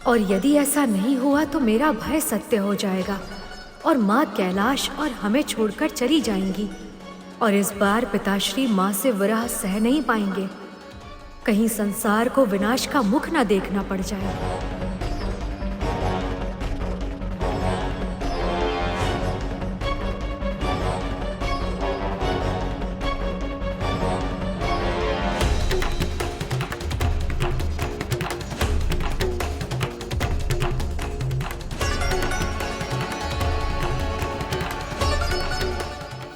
और यदि ऐसा नहीं हुआ तो मेरा भय सत्य हो जाएगा और माँ कैलाश और हमें छोड़कर चली जाएंगी। और इस बार पिताश्री माँ से विरह सह नहीं पाएंगे। कहीं संसार को विनाश का मुख न देखना पड़ जाए।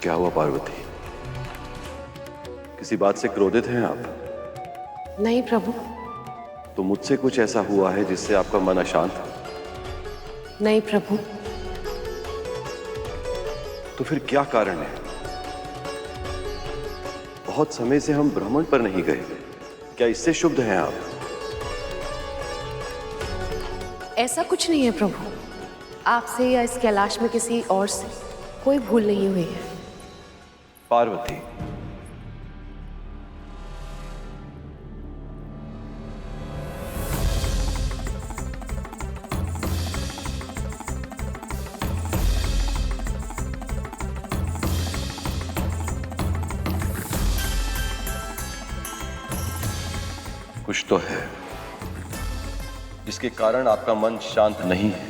क्या हुआ पार्वती? किसी बात से क्रोधित हैं आप? नहीं प्रभु। तो मुझसे कुछ ऐसा हुआ है जिससे आपका मन अशांत? नहीं प्रभु। तो फिर क्या कारण है? बहुत समय से हम भ्रमण पर नहीं गए, क्या इससे शुद्ध हैं आप? ऐसा कुछ नहीं है प्रभु। आपसे या इस कैलाश में किसी और से कोई भूल नहीं हुई है। पार्वती, कुछ तो है जिसके कारण आपका मन शांत नहीं है।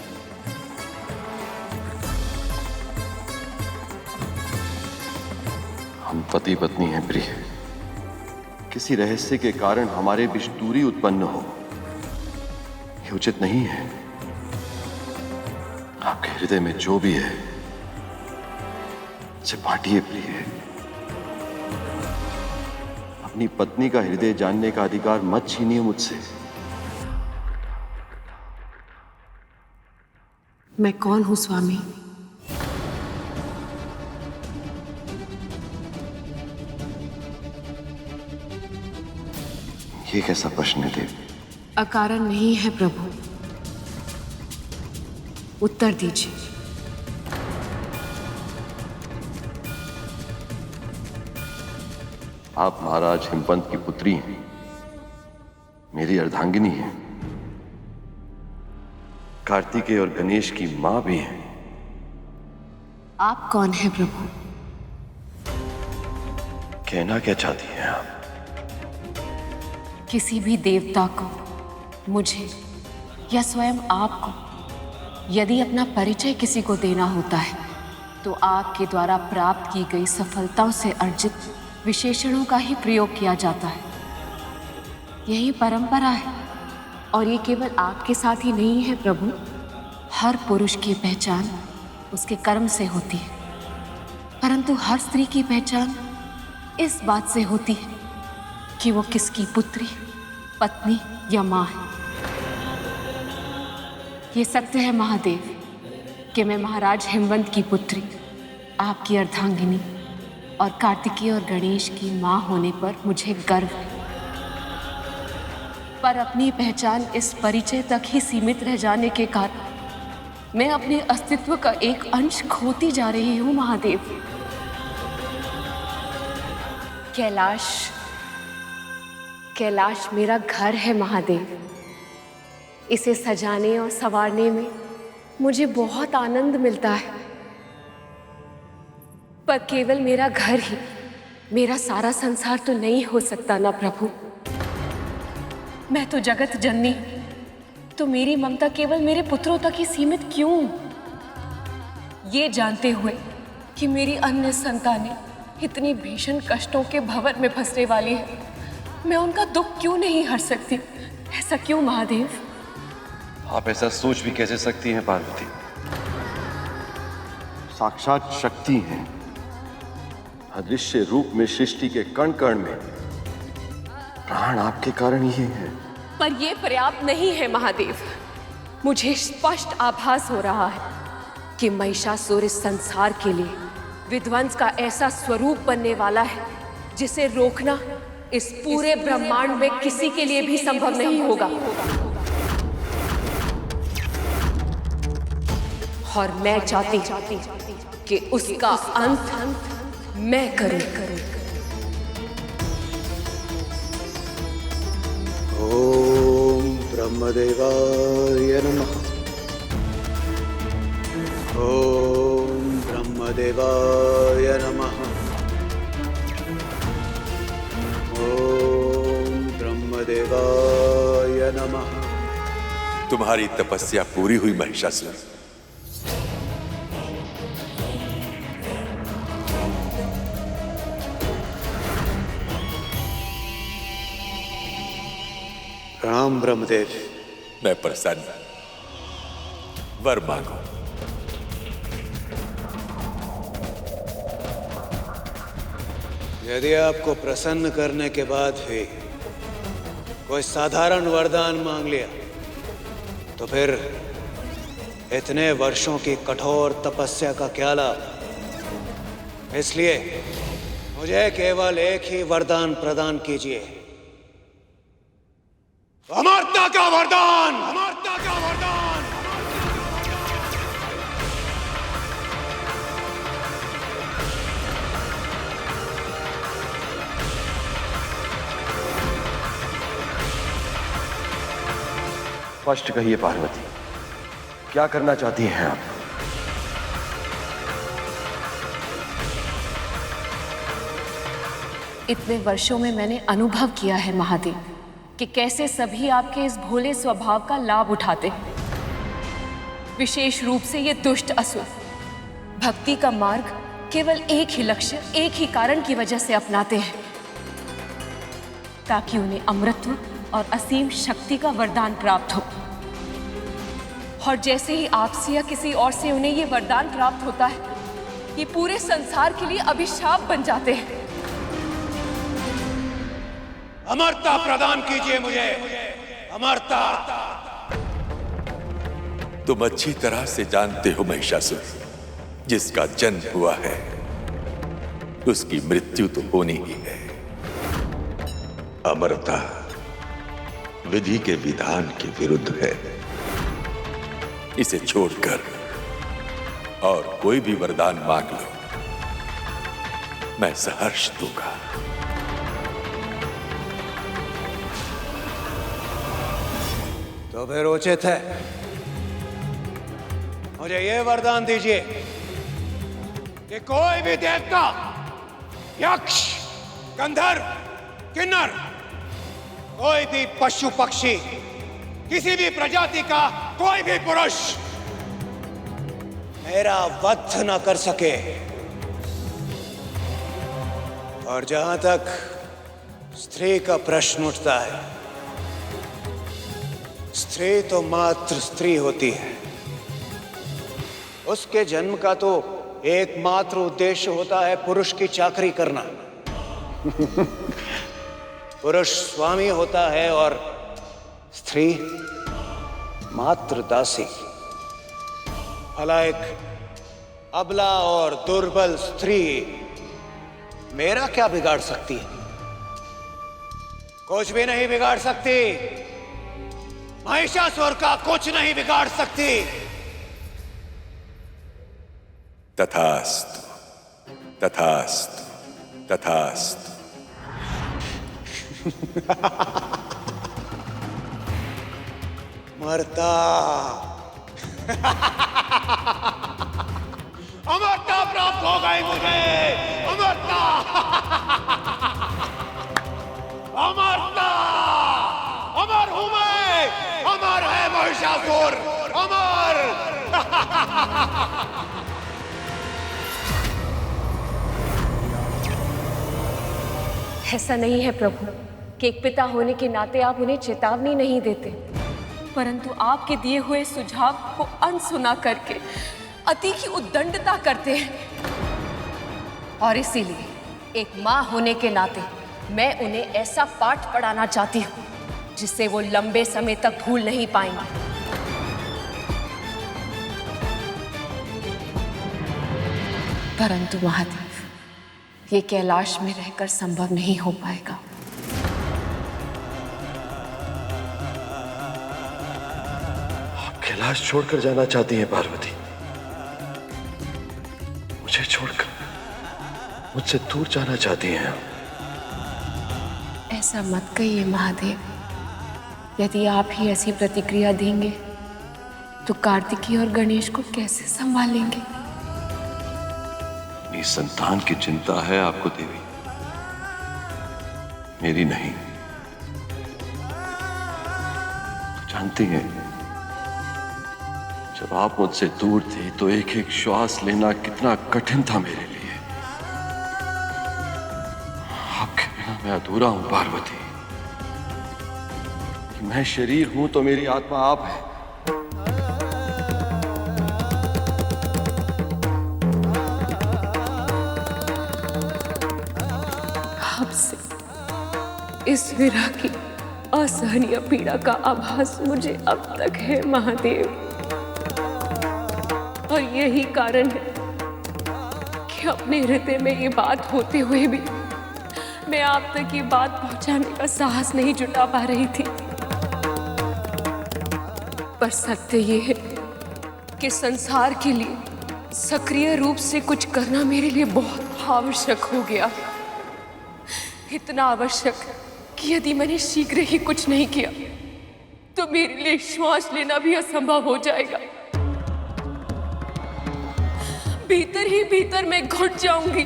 हम पति पत्नी हैं प्रिय। किसी रहस्य के कारण हमारे बीच दूरी उत्पन्न हो, यह उचित नहीं है। आपके हृदय में जो भी है उसे बांटिए प्रिय। अपनी पत्नी का हृदय जानने का अधिकार मत छीनिए मुझसे। मैं कौन हूं स्वामी? ये कैसा प्रश्न है देव? अकारण नहीं है प्रभु। उत्तर दीजिए। आप महाराज हिमवंत की पुत्री हैं, मेरी अर्धांगिनी हैं, कार्तिकेय और गणेश की मां भी हैं। आप कौन हैं प्रभु? कहना क्या चाहती हैं आप? किसी भी देवता को, मुझे या स्वयं आपको यदि अपना परिचय किसी को देना होता है तो आपके द्वारा प्राप्त की गई सफलताओं से अर्जित विशेषणों का ही प्रयोग किया जाता है। यही परंपरा है और ये केवल आपके साथ ही नहीं है प्रभु। हर पुरुष की पहचान उसके कर्म से होती है, परंतु हर स्त्री की पहचान इस बात से होती है कि वो किसकी पुत्री, पत्नी या माँ है। ये सत्य है महादेव कि मैं महाराज हिमवंत की पुत्री, आपकी अर्धांगिनी और कार्तिकेय और गणेश की माँ होने पर मुझे गर्व है। पर अपनी पहचान इस परिचय तक ही सीमित रह जाने के कारण मैं अपने अस्तित्व का एक अंश खोती जा रही हूँ महादेव। कैलाश मेरा घर है महादेव। इसे सजाने और संवारने में मुझे बहुत आनंद मिलता है, पर केवल मेरा घर ही मेरा सारा संसार तो नहीं हो सकता ना प्रभु। मैं तो जगत जननी, तो मेरी ममता केवल मेरे पुत्रों तक ही सीमित क्यों? ये जानते हुए कि मेरी अन्य संतानें इतनी भीषण कष्टों के भंवर में फंसने वाली है, मैं उनका दुख क्यों नहीं हर सकती? ऐसा क्यों महादेव? आप ऐसा सोच भी कैसे सकती हैं पार्वती? साक्षात शक्ति हैं, अदृश्य रूप में सृष्टि के कण कण में प्राण आपके कारण ही है। पर यह पर्याप्त नहीं है महादेव। मुझे स्पष्ट आभास हो रहा है कि महिषासुर इस संसार के लिए विध्वंस का ऐसा स्वरूप बनने वाला है जिसे रोकना इस पूरे ब्रह्मांड में किसी के लिए भी संभव नहीं होगा। और मैं चाहती कि उसका अंत मैं करूं। ओम ब्रह्मदेवाय नमः। ओम ब्रह्मदेवाय नमः। ओम ब्रह्मदेवाय नमः। तुम्हारी तपस्या पूरी हुई महिषासुर। राम ब्रह्मदेव। मैं प्रसन्न। वर मांगो। यदि आपको प्रसन्न करने के बाद भी कोई साधारण वरदान मांग लिया तो फिर इतने वर्षों की कठोर तपस्या का क्या लाभ। इसलिए मुझे केवल एक ही वरदान प्रदान कीजिए। अमरता का वरदान। अमरता का वरदान। स्पष्ट कहिए पार्वती, क्या करना चाहती हैं आप? इतने वर्षों में मैंने अनुभव किया है महादेव कि कैसे सभी आपके इस भोले स्वभाव का लाभ उठाते हैं। विशेष रूप से ये दुष्ट असुर भक्ति का मार्ग केवल एक ही लक्ष्य, एक ही कारण की वजह से अपनाते हैं, ताकि उन्हें अमृतत्व और असीम शक्ति का वरदान प्राप्त हो। और जैसे ही आपसे या किसी और से उन्हें ये वरदान प्राप्त होता है, ये पूरे संसार के लिए अभिशाप बन जाते हैं। अमरता प्रदान कीजिए मुझे। अमरता। तुम अच्छी तरह से जानते हो महिषासुर, जिसका जन्म हुआ है उसकी मृत्यु तो होनी ही है। अमरता विधि के विधान के विरुद्ध है। इसे छोड़कर और कोई भी वरदान मांग लो, मैं सहर्ष दूंगा। तो फिर उचित है, मुझे यह वरदान दीजिए कि कोई भी देवता, यक्ष, गंधर्व, किन्नर, कोई भी पशु पक्षी, किसी भी प्रजाति का कोई भी पुरुष मेरा वध न कर सके। और जहां तक स्त्री का प्रश्न उठता है, स्त्री तो मात्र स्त्री होती है। उसके जन्म का तो एकमात्र उद्देश्य होता है पुरुष की चाकरी करना। पुरुष स्वामी होता है और स्त्री मात्र दासी। भला एक अबला और दुर्बल स्त्री मेरा क्या बिगाड़ सकती है? कुछ भी नहीं बिगाड़ सकती। महिषासुर का कुछ नहीं बिगाड़ सकती। तथास्तु, तथास्तु, तथास्तु। मरता। अमरता प्राप्त हो गई मुझे। अमरता। अमरता। अमर हूं मैं। अमर है महिषासुर। अमर। ऐसा नहीं है प्रभु कि एक पिता होने के नाते आप उन्हें चेतावनी नहीं देते, परंतु आपके दिए हुए सुझाव को अनसुना करके अति की उद्दंडता करते हैं। और इसीलिए एक माँ होने के नाते मैं उन्हें ऐसा पाठ पढ़ाना चाहती हूँ जिससे वो लंबे समय तक भूल नहीं पाएंगे। परंतु महादेव, ये कैलाश में रहकर संभव नहीं हो पाएगा। आप कैलाश छोड़कर जाना चाहती हैं पार्वती? मुझे छोड़कर मुझसे दूर जाना चाहती हैं आप? ऐसा मत कहिए महादेव। यदि आप ही ऐसी प्रतिक्रिया देंगे तो कार्तिकी और गणेश को कैसे संभालेंगे? मेरी संतान की चिंता है आपको देवी, मेरी नहीं। तो जानती हैं, जब आप मुझसे दूर थी तो एक एक श्वास लेना कितना कठिन था मेरे लिए। आपके बिना मैं अधूरा हूं पार्वती। कि मैं शरीर हूं तो मेरी आत्मा आप है। आपसे इस विरह की असहनीय पीड़ा का आभास मुझे अब तक है महादेव, और यही कारण है कि अपने हृदय में ये बात होते हुए भी मैं आप तक ये बात पहुंचाने का साहस नहीं जुटा पा रही थी। पर सत्य ये है कि संसार के लिए सक्रिय रूप से कुछ करना मेरे लिए बहुत आवश्यक हो गया। इतना आवश्यक कि यदि मैंने शीघ्र ही कुछ नहीं किया तो मेरे लिए श्वास लेना भी असंभव हो जाएगा। भीतर ही भीतर मैं घुट जाऊंगी।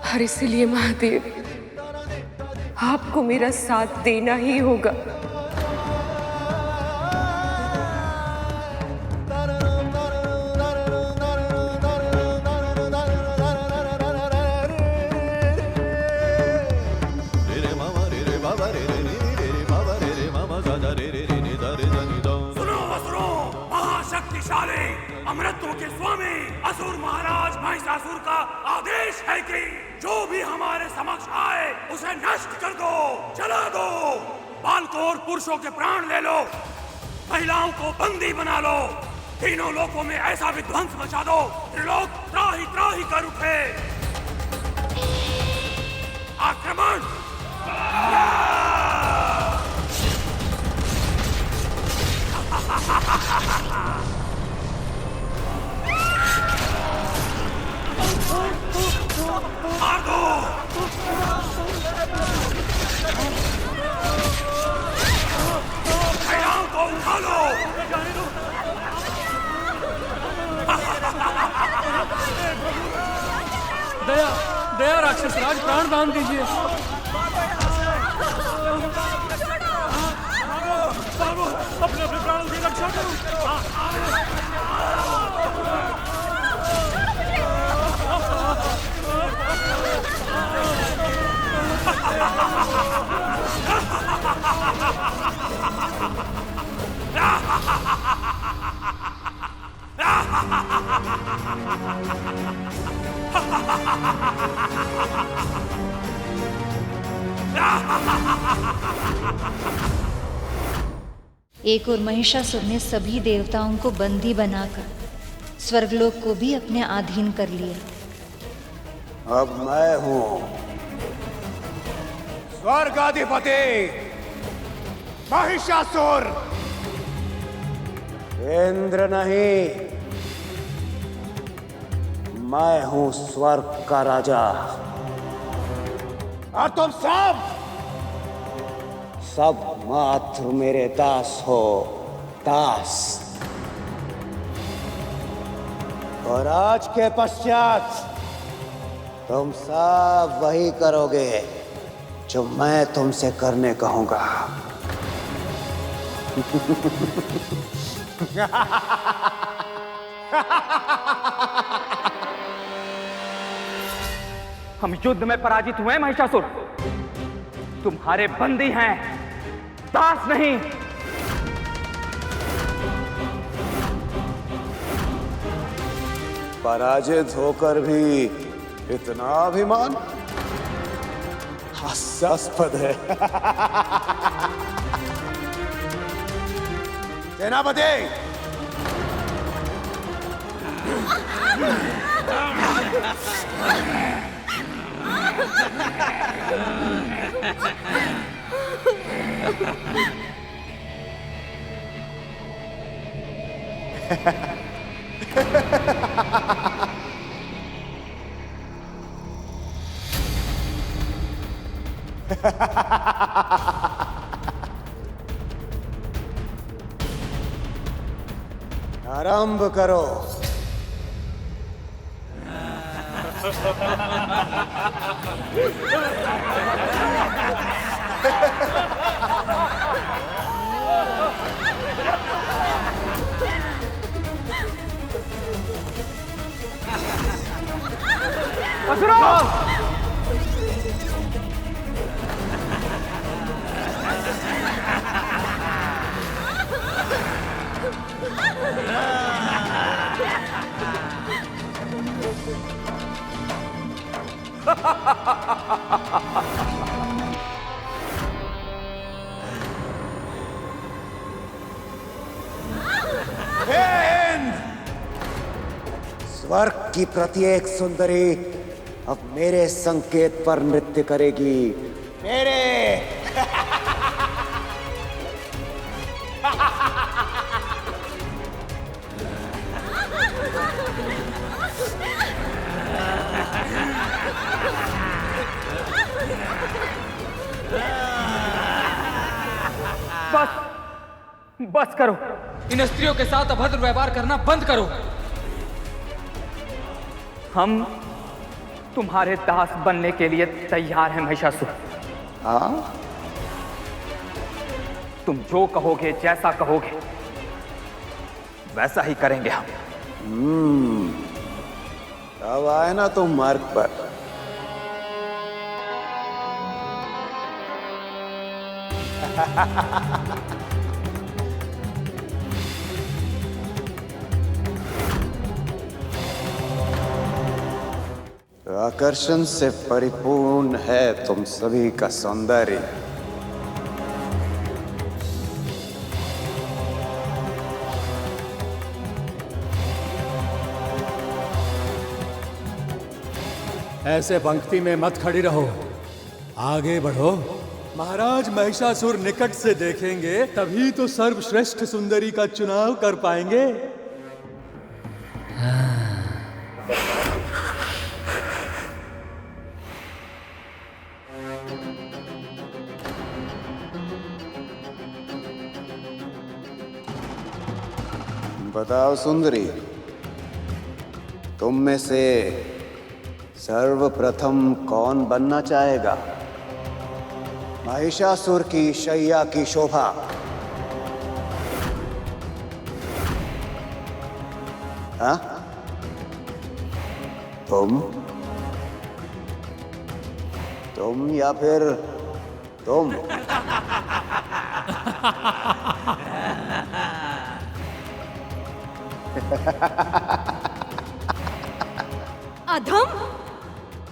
और इसलिए महादेव, आपको मेरा साथ देना ही होगा। शक्तिशाली अमृतों के स्वामी असुर महाराज महिषासुर का आदेश है कि जो भी हमारे समक्ष आए उसे नष्ट कर दो, जला दो। बालकों और पुरुषों के प्राण ले लो, महिलाओं को बंदी बना लो, तीनों लोकों में ऐसा विध्वंस मचा दो त्रिलोक त्राहि त्राहि कर उठे। आक्रमण! मार दो! महिलाओं को उठा लो! दया दया राक्षस राज, प्राण दान दीजिए। अपने अपने प्राणों की रक्षा करो। एक और महिषासुर ने सभी देवताओं को बंदी बनाकर स्वर्गलोक को भी अपने अधीन कर लिया। अब मैं हूं स्वर्गाधिपति महिषासुर। इंद्र नहीं, मैं हूं स्वर्ग का राजा। और तुम सब मात्र मेरे दास हो, दास। और आज के पश्चात तुम सब वही करोगे जो मैं तुमसे करने कहूंगा। हम युद्ध में पराजित हुए महिषासुर, तुम्हारे बंदी हैं, दास नहीं। पराजित होकर भी इतना अभिमान हास्यास्पद है। सेनापति, आरंभ करो। स्वर्ग की प्रत्येक सुंदरी अब मेरे संकेत पर नृत्य करेगी। मेरे बस करो। इन स्त्रियों के साथ अभद्र व्यवहार करना बंद करो। हम तुम्हारे दास बनने के लिए तैयार हैं महिषासुर। हाँ? तुम जो कहोगे, जैसा कहोगे, वैसा ही करेंगे हम। अब आए ना तुम मार्ग पर। आकर्षण से परिपूर्ण है तुम सभी का सौंदर्य। ऐसे पंक्ति में मत खड़ी रहो, आगे बढ़ो। महाराज महिषासुर निकट से देखेंगे तभी तो सर्वश्रेष्ठ सुंदरी का चुनाव कर पाएंगे। बताओ सुंदरी, तुम में से सर्वप्रथम कौन बनना चाहेगा? महिषासुर की शैया की शोभा। हाँ? तुम या फिर तुम? अधम,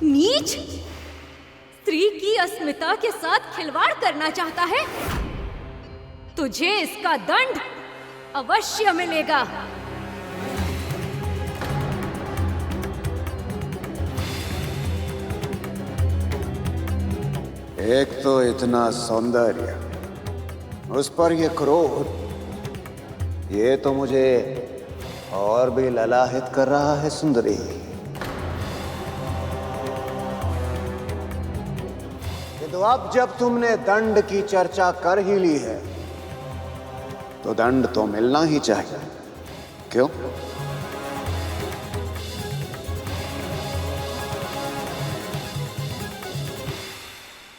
नीच, स्त्री की अस्मिता के साथ खिलवाड़ करना चाहता है? तुझे इसका दंड अवश्य मिलेगा। एक तो इतना सौंदर्य, उस पर ये क्रोध, ये तो मुझे और भी ललाहित कर रहा है सुंदरी। तो अब जब तुमने दंड की चर्चा कर ही ली है तो दंड तो मिलना ही चाहिए, क्यों?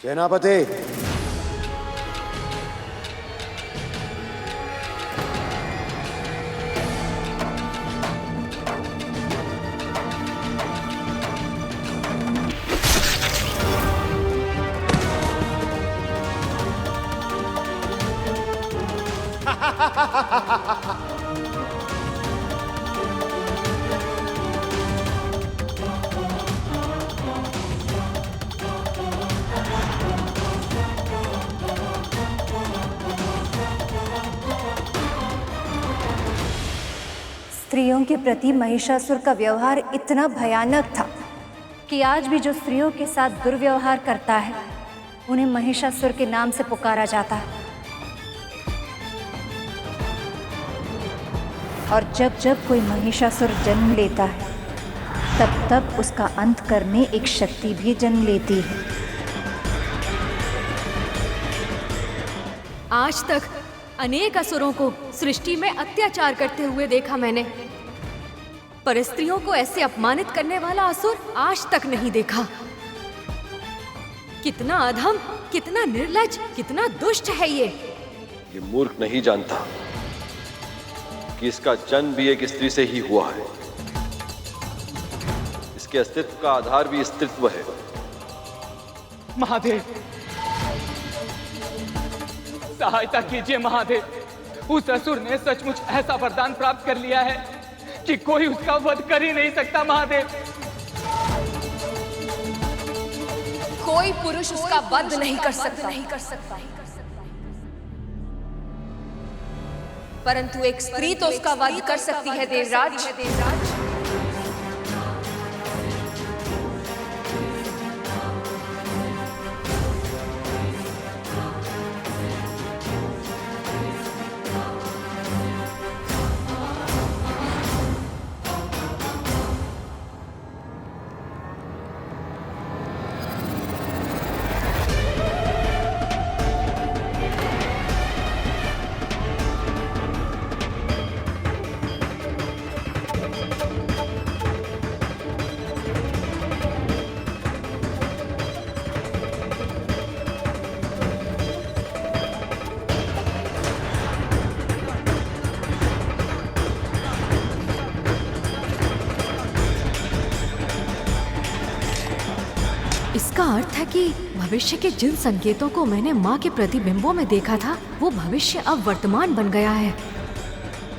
सेनापति, स्त्रियों के प्रति महिषासुर का व्यवहार इतना भयानक था कि आज भी जो स्त्रियों के साथ दुर्व्यवहार करता है उन्हें महिषासुर के नाम से पुकारा जाता है। और जब जब कोई महिषासुर जन्म लेता है तब तब उसका अंत करने एक शक्ति भी जन्म लेती है। आज तक अनेक असुरों को सृष्टि में अत्याचार करते हुए देखा मैंने, पर स्त्रियों को ऐसे अपमानित करने वाला असुर आज तक नहीं देखा। कितना अधम, कितना निर्लज्ज, कितना दुष्ट है ये मूर्ख नहीं जानता कि इसका जन्म भी एक स्त्री से ही हुआ है। इसके अस्तित्व का आधार भी स्त्रीत्व है। महादेव, सहायता कीजिए महादेव। उस असुर ने सचमुच ऐसा वरदान प्राप्त कर लिया है कि कोई उसका वध कर ही नहीं सकता। महादेव, कोई पुरुष उसका वध नहीं कर सकता, परंतु एक स्त्री तो उसका वध कर सकती है देवराज। इसका अर्थ है कि भविष्य के जिन संकेतों को मैंने माँ के प्रतिबिंबों में देखा था, वो भविष्य अब वर्तमान बन गया है।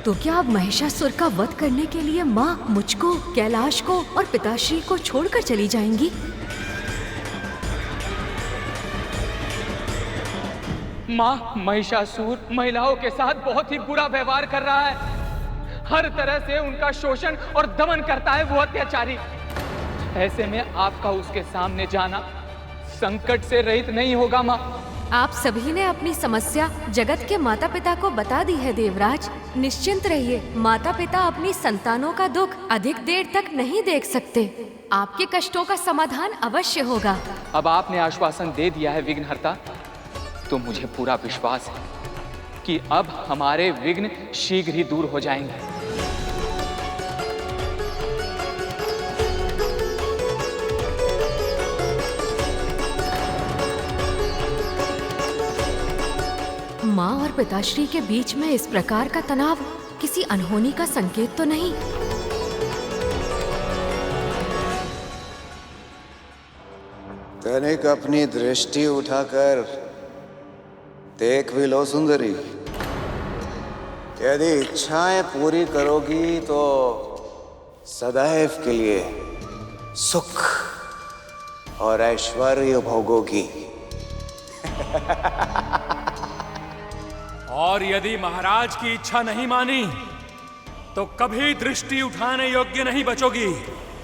तो क्या अब महिषासुर का वध करने के लिए माँ मुझको, कैलाश को और पिताश्री को छोड़कर चली जाएंगी? माँ, महिषासुर महिलाओं के साथ बहुत ही बुरा व्यवहार कर रहा है। हर तरह से उनका शोषण और दमन करता है वो अत्याचारी। ऐसे में आपका उसके सामने जाना संकट से रहित नहीं होगा माँ। आप सभी ने अपनी समस्या जगत के माता पिता को बता दी है देवराज। निश्चिंत रहिए, माता पिता अपनी संतानों का दुख अधिक देर तक नहीं देख सकते। आपके कष्टों का समाधान अवश्य होगा। अब आपने आश्वासन दे दिया है विघ्नहर्ता, तो मुझे पूरा विश्वास है कि अब हमारे विघ्न शीघ्र ही दूर हो जाएंगे। माँ और पिताश्री के बीच में इस प्रकार का तनाव किसी अनहोनी का संकेत तो नहीं? तनिक अपनी दृष्टि उठाकर देख भी लो सुंदरी। यदि इच्छाएं पूरी करोगी तो सदैव के लिए सुख और ऐश्वर्य भोगोगी। और यदि महाराज की इच्छा नहीं मानी तो कभी दृष्टि उठाने योग्य नहीं बचोगी।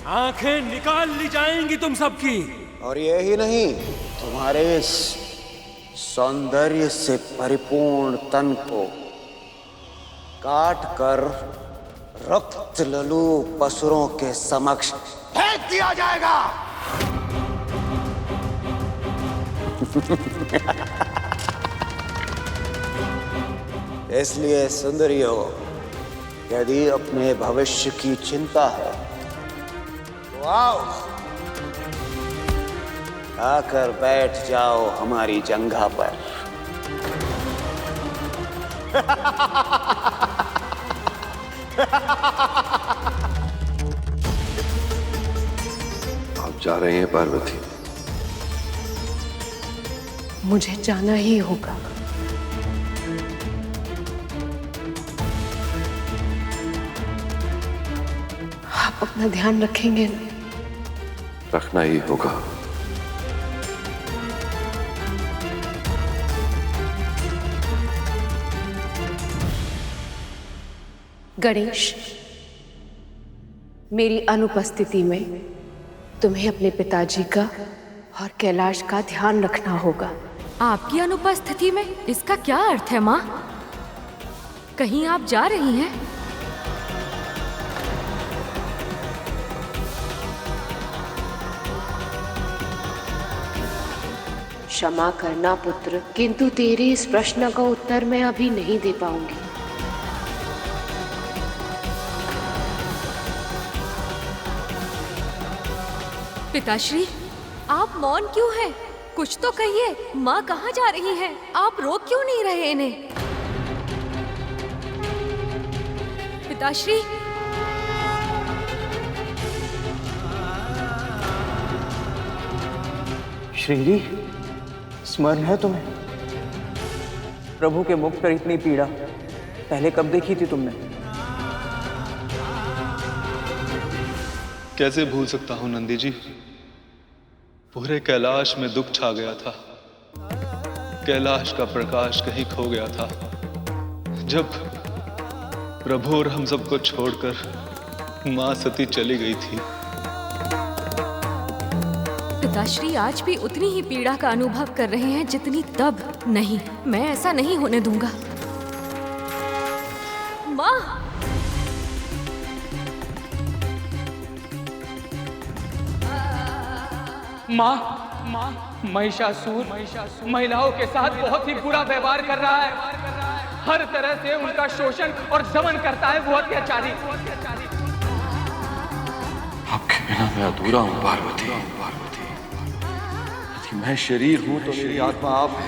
आंखें निकाल ली जाएंगी तुम सबकी। और यही नहीं, तुम्हारे इस सौंदर्य से परिपूर्ण तन को काट कर रक्त ललू पसुरों के समक्ष फेंक दिया जाएगा। इसलिए सुंदरियों, यदि अपने भविष्य की चिंता है तो आओ, आकर बैठ जाओ हमारी जंघा पर। आप जा रहे हैं पार्वती? मुझे जाना ही होगा। आप अपना ध्यान रखेंगे ना? रखना ही होगा। गणेश, मेरी अनुपस्थिति में तुम्हें अपने पिताजी का और कैलाश का ध्यान रखना होगा। आपकी अनुपस्थिति में इसका क्या अर्थ है माँ? कहीं आप जा रही हैं? क्षमा करना पुत्र, किंतु तेरे इस प्रश्न का उत्तर मैं अभी नहीं दे पाऊंगी। पिताश्री, आप मौन क्यों हैं? कुछ तो कहिए। माँ कहाँ जा रही हैं? आप रोक क्यों नहीं रहे इन्हें? पिताश्री। श्रीजी, स्मरण है तुम्हें? प्रभु के मुख पर इतनी पीड़ा पहले कब देखी थी तुमने? कैसे भूल सकता हूं नंदी जी। पूरे कैलाश में दुख छा गया था। कैलाश का प्रकाश कहीं खो गया था जब प्रभु और हम सबको छोड़कर मां सती चली गई थी। पिताश्री आज भी उतनी ही पीड़ा का अनुभव कर रहे हैं जितनी तब। नहीं, मैं ऐसा नहीं होने दूंगा। माँ! माँ, महिषासुर महिलाओं के साथ बहुत ही बुरा व्यवहार कर रहा है। हर तरह से उनका शोषण और दमन करता है वो अत्याचारी। आपके बिना मैं अधूरा हूं पार्वती। यदि मैं शरीर हूं तो मेरी आत्मा आप है।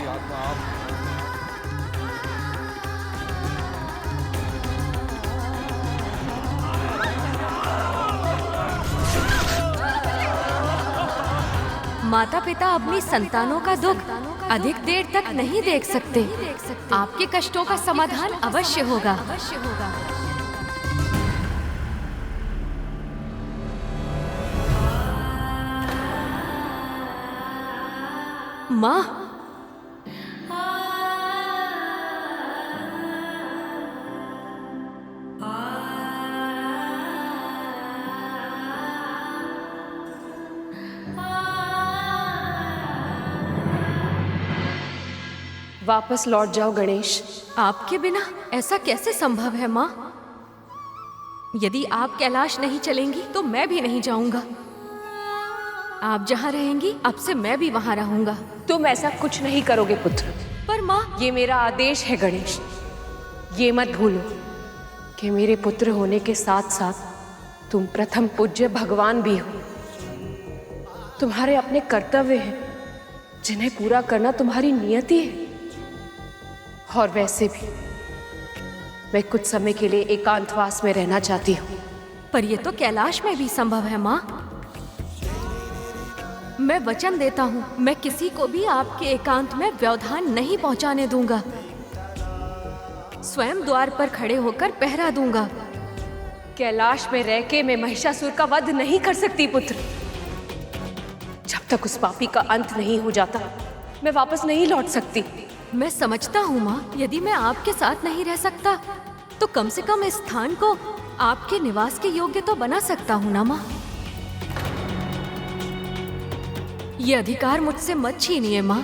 माता पिता अपनी संतानों का दुख अधिक देर तक नहीं देख सकते। आपके कष्टों का समाधान अवश्य होगा। माँ! वापस लौट जाओ गणेश। आपके बिना ऐसा कैसे संभव है माँ? यदि आप कैलाश नहीं चलेंगी तो मैं भी नहीं जाऊंगा। आप जहाँ रहेंगी अब से मैं भी वहाँ रहूंगा। तुम ऐसा कुछ नहीं करोगे पुत्र। पर माँ, ये मेरा आदेश है गणेश। ये मत भूलो कि मेरे पुत्र होने के साथ साथ तुम प्रथम पूज्य भगवान भी हो। तुम्हारे अपने कर्तव्य हैं जिन्हें पूरा करना तुम्हारी नियति है। और वैसे भी मैं कुछ समय के लिए एकांतवास में रहना चाहती हूँ। पर ये तो कैलाश में भी संभव है माँ। मैं वचन देता हूँ, मैं किसी को भी आपके एकांत में व्यवधान नहीं पहुँचाने दूंगा। स्वयं द्वार पर खड़े होकर पहरा दूंगा। कैलाश में रह के मैं महिषासुर का वध नहीं कर सकती पुत्र। जब तक उस पापी का अंत नहीं हो जाता मैं वापस नहीं लौट सकती। मैं समझता हूँ माँ, यदि मैं आपके साथ नहीं रह सकता तो कम से कम इस स्थान को आपके निवास के योग्य तो बना सकता हूँ ना माँ। ये अधिकार मुझसे मत छीनिए माँ।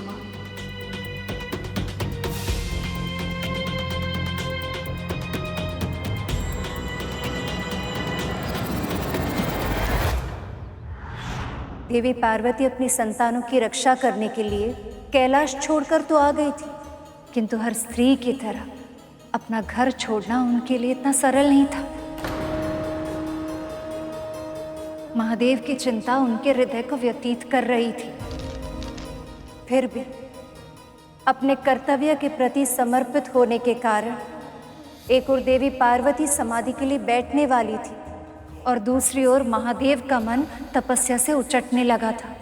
देवी पार्वती अपनी संतानों की रक्षा करने के लिए कैलाश छोड़कर तो आ गई थी, किंतु हर स्त्री की तरह अपना घर छोड़ना उनके लिए इतना सरल नहीं था। महादेव की चिंता उनके हृदय को व्यतीत कर रही थी। फिर भी अपने कर्तव्य के प्रति समर्पित होने के कारण एक ओर देवी पार्वती समाधि के लिए बैठने वाली थी और दूसरी ओर महादेव का मन तपस्या से उचटने लगा था।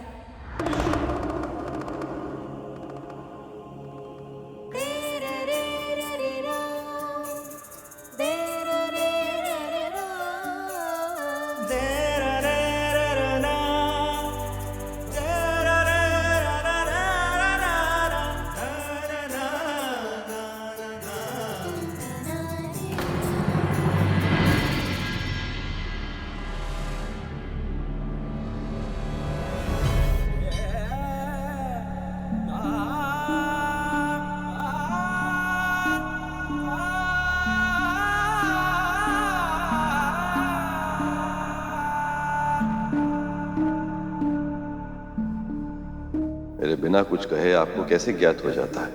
मेरे बिना कुछ कहे आपको कैसे ज्ञात हो जाता है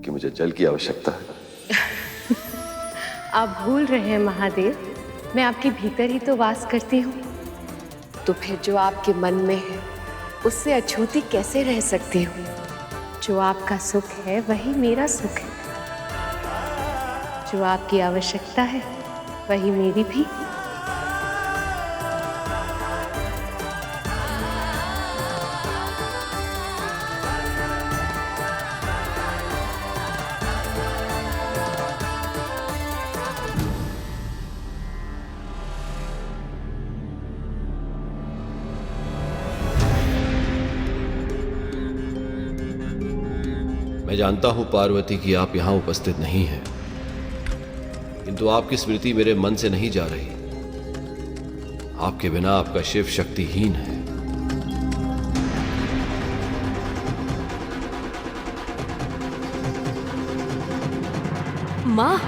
कि मुझे जल की आवश्यकता है? आप भूल रहे हैं महादेव, मैं आपके भीतर ही तो वास करती हूँ। तो फिर जो आपके मन में है उससे अछूती कैसे रह सकती हूँ? जो आपका सुख है वही मेरा सुख है, जो आपकी आवश्यकता है वही मेरी भी। मैं जानता हूं पार्वती कि आप यहां उपस्थित नहीं हैं, किंतु आपकी स्मृति मेरे मन से नहीं जा रही। आपके बिना आपका शिव शक्तिहीन है। मां,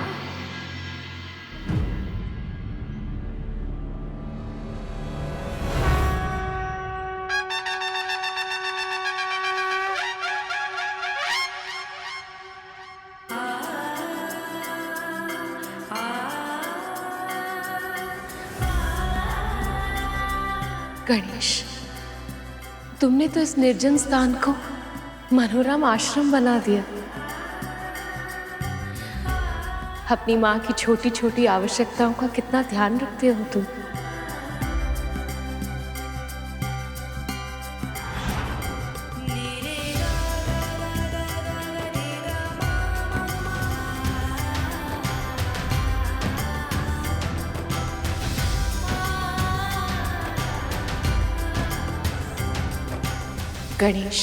गणेश, तुमने तो इस निर्जन स्थान को मनोरम आश्रम बना दिया। अपनी माँ की छोटी छोटी आवश्यकताओं का कितना ध्यान रखते हो तुम। गणेश,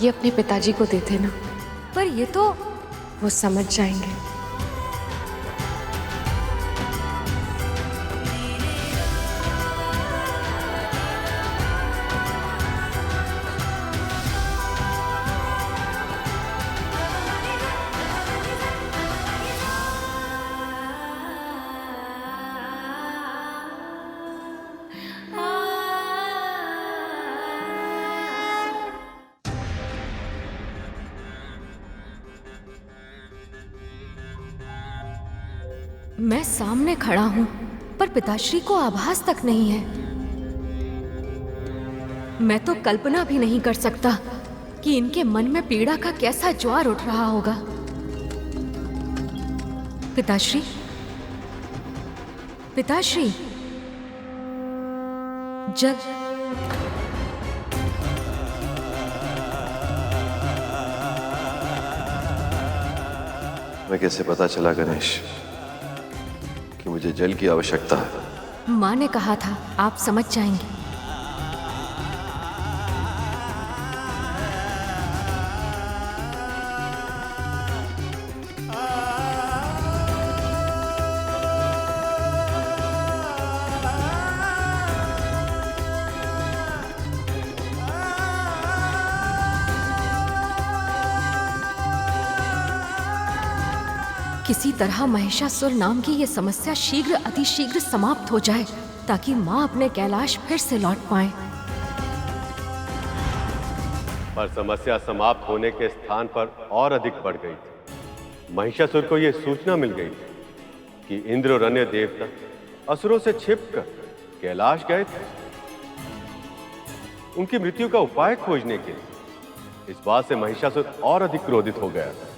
ये अपने पिताजी को दे देना। पर ये तो वो समझ जाएंगे। मैं सामने खड़ा हूं, पर पिताश्री को आभास तक नहीं है। मैं तो कल्पना भी नहीं कर सकता कि इनके मन में पीड़ा का कैसा ज्वार उठ रहा होगा। पिताश्री, पिताश्री, जल। मैं कैसे पता चला गणेश कि मुझे जल की आवश्यकता है? माँ ने कहा था आप समझ जाएंगे। किसी तरह महिषासुर नाम की ये समस्या शीघ्र अतिशीघ्र समाप्त हो जाए, ताकि माँ अपने कैलाश फिर से लौट पाए। पर समस्या समाप्त होने के स्थान पर और अधिक बढ़ गई थी। महिषासुर को यह सूचना मिल गई थी कि इंद्र और अन्य देवता असुरों से छिपकर कैलाश गए थे उनकी मृत्यु का उपाय खोजने के लिए। इस बात से महिषासुर और अधिक क्रोधित हो गया था।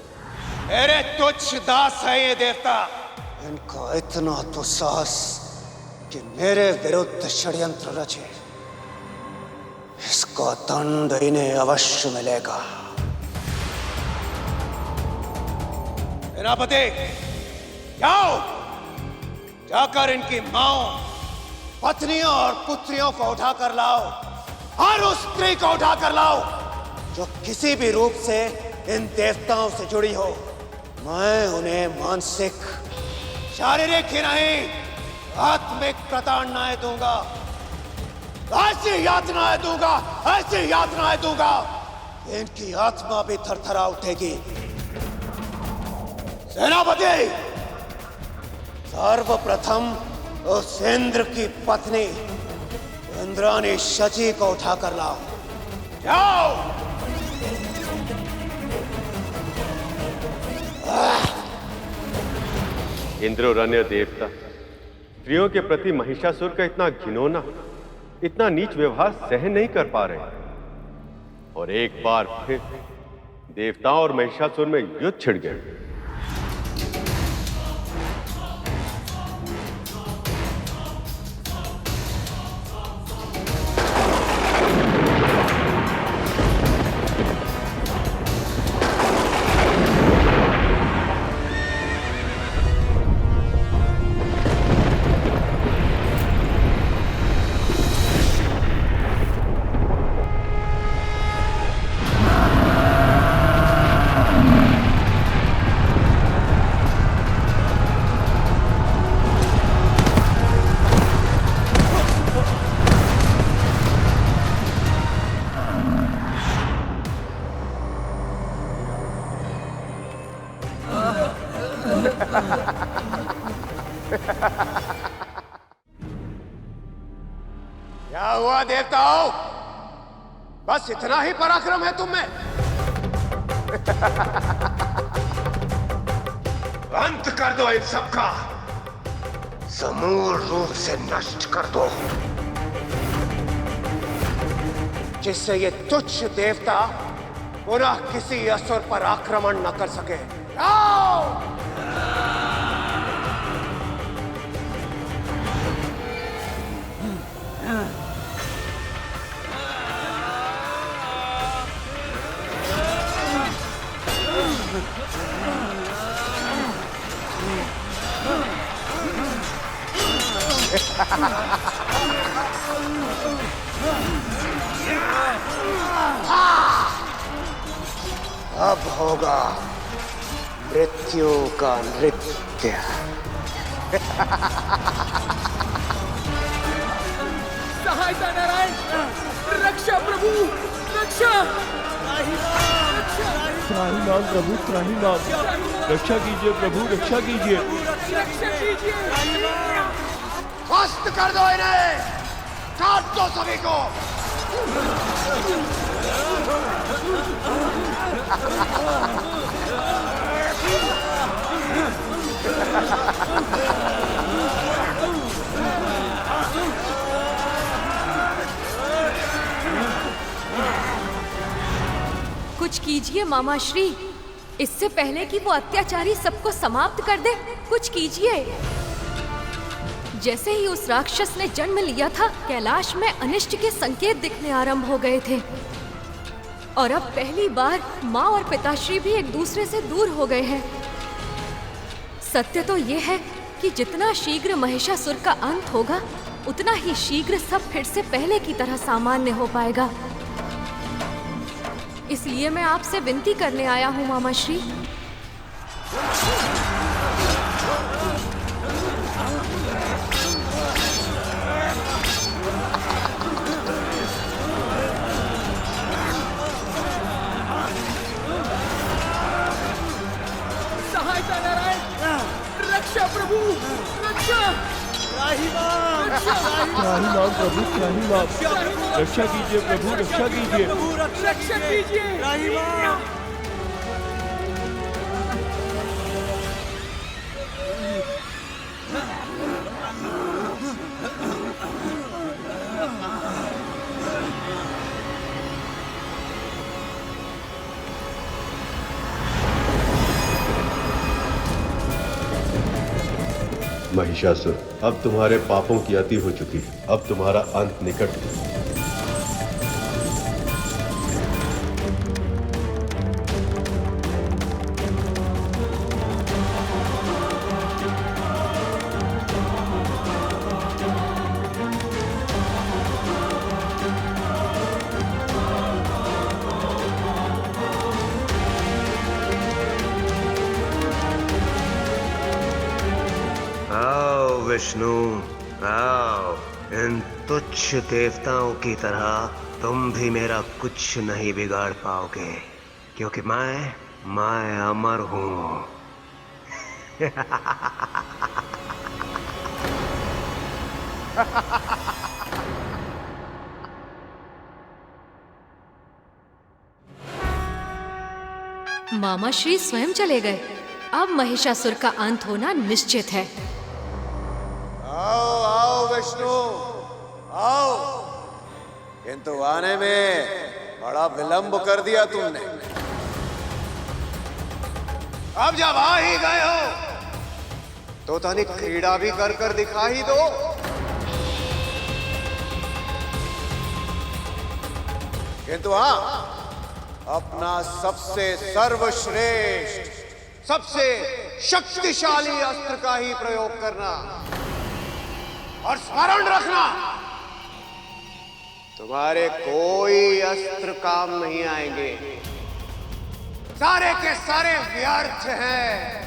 अरे तुच्छ दास है ये देवता, इनका इतना तो साहस कि मेरे विरुद्ध षड्यंत्र रचे। इसका दंड इन्हें अवश्य मिलेगा। सेनापति, जाओ, जाकर इनकी माओ, पत्नियों और पुत्रियों को उठाकर लाओ, हर उस स्त्री को उठाकर लाओ जो किसी भी रूप से इन देवताओं से जुड़ी हो। मैं उन्हें मानसिक, शारीरिक ही नहीं, आत्मिक प्रताड़नाएं दूंगा। ऐसी यातनाएं दूंगा, ऐसी यातनाएं दूंगा कि इनकी आत्मा भी थरथरा उठेगी। सेनापति, सर्वप्रथम उस इंद्र की पत्नी इंद्राणी शची को उठाकर लाओ। जाओ। इंद्ररण्य देवता स्त्रियों के प्रति महिषासुर का इतना घिनौना, इतना नीच व्यवहार सहन नहीं कर पा रहे, और एक बार फिर देवताओं और महिषासुर में युद्ध छिड़ गया। क्या हुआ देवताओं? बस इतना ही पराक्रम है तुम में? अंत कर दो इन सबका, समूल रूप से नष्ट कर दो, जिससे ये तुच्छ देवता पुनः किसी असुर पर आक्रमण न कर सके। आओ! अब होगा मृत्यु का नृत्य। सहायता नारायण, रक्षा प्रभु, रक्षा। त्राहिमाम प्रभु, त्राहिमाम, रक्षा कीजिए प्रभु, रक्षा कीजिए, रक्षा कीजिए। ध्वस्त कर दो इन्हें, काट दो सभी को। कुछ कीजिए मामा श्री, इससे पहले कि वो अत्याचारी सबको समाप्त कर दे, कुछ कीजिए। जैसे ही उस राक्षस ने जन्म लिया था, कैलाश में अनिष्ट के संकेत दिखने आरंभ हो गए थे, और अब पहली बार माँ और पिताश्री भी एक दूसरे से दूर हो गए हैं। सत्य तो ये है कि जितना शीघ्र महिषासुर का अंत होगा, उतना ही शीघ्र सब फिर से पहले की तरह सामान्य हो पाएगा। इसलिए मैं आपसे विनती करने आया हूँ मामा श्री। सहायता नारायण, रक्षा प्रभु, रक्षा। त्राहिमाम प्रभु, त्राहिमाम, रक्षा कीजिए प्रभु, रक्षा कीजिए, रक्षा कीजिए। महिषासुर, अब तुम्हारे पापों की अति हो चुकी है, अब तुम्हारा अंत निकट है। विष्णु, आओ। इन तुच्छ देवताओं की तरह तुम भी मेरा कुछ नहीं बिगाड़ पाओगे, क्योंकि मैं अमर हूं। मामा श्री स्वयं चले गए। अब महिषासुर का अंत होना निश्चित है। आओ आओ विष्णु आओ, किंतु आने में बड़ा विलंब कर दिया तुमने। अब जब आ ही गए हो तो तनिक क्रीड़ा भी कर कर दिखा ही दो। किंतु हाँ, अपना सबसे सर्वश्रेष्ठ, सबसे शक्तिशाली अस्त्र का ही प्रयोग करना, और स्मरण रखना तुम्हारे कोई अस्त्र काम नहीं आएंगे, सारे के सारे व्यर्थ हैं।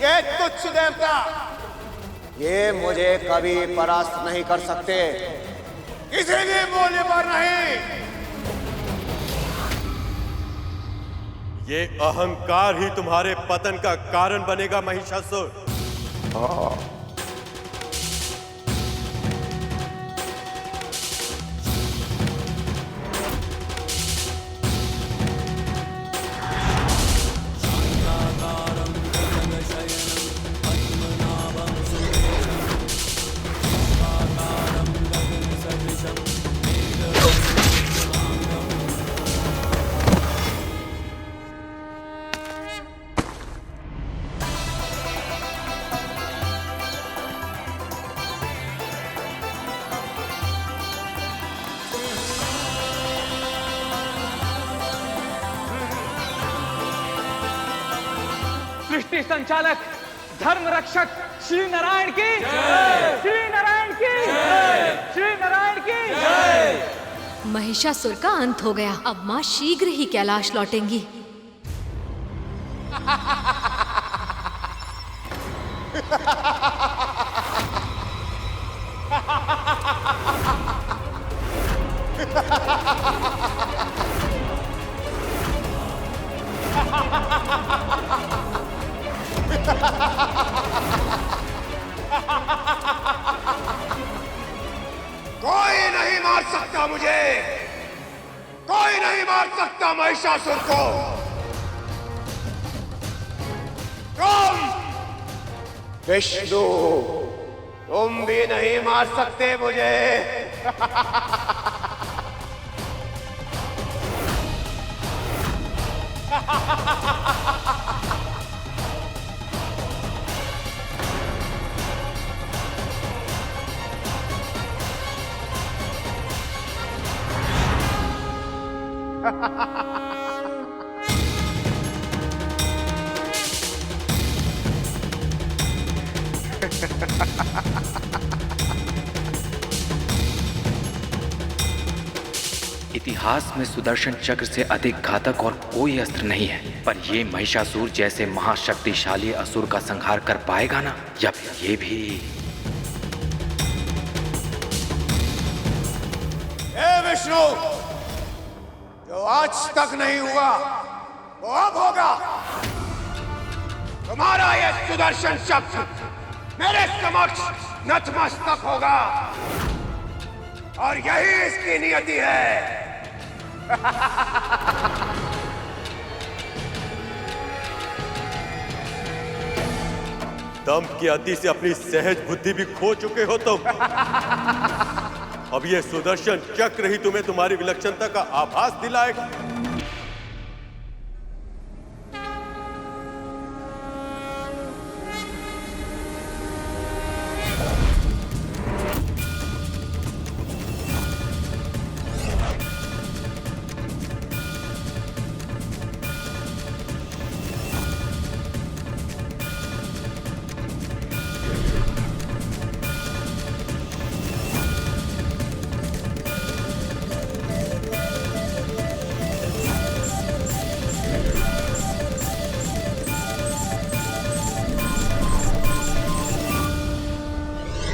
ये तुच्छ देवता, ये मुझे कभी परास्त नहीं कर सकते, किसी भी मूल्य पर नहीं। ये अहंकार ही तुम्हारे पतन का कारण बनेगा महिषासुर। सृष्टि संचालक, धर्म रक्षक श्री नारायण की जय, श्री नारायण की जय, श्री नारायण की जय। महिषासुर का अंत हो गया। अब माँ शीघ्र ही कैलाश लौटेंगी। कोई नहीं मार सकता मुझे, कोई नहीं मार सकता महिषासुर को। तुम विष्णु, तुम भी नहीं मार सकते मुझे। इतिहास में सुदर्शन चक्र से अधिक घातक और कोई अस्त्र नहीं है, पर ये महिषासुर जैसे महाशक्तिशाली असुर का संहार कर पाएगा ना, या फिर ये भी। हे विष्णु, जो आज तक नहीं हुआ वो अब होगा। तुम्हारा ये सुदर्शन चक्र मेरे समक्ष नतमस्तक होगा, और यही इसकी नियति है। दम की अति से अपनी सहज बुद्धि भी खो चुके हो तुम। अब ये सुदर्शन चक्र ही तुम्हें तुम्हारी विलक्षणता का आभास दिलाएगा।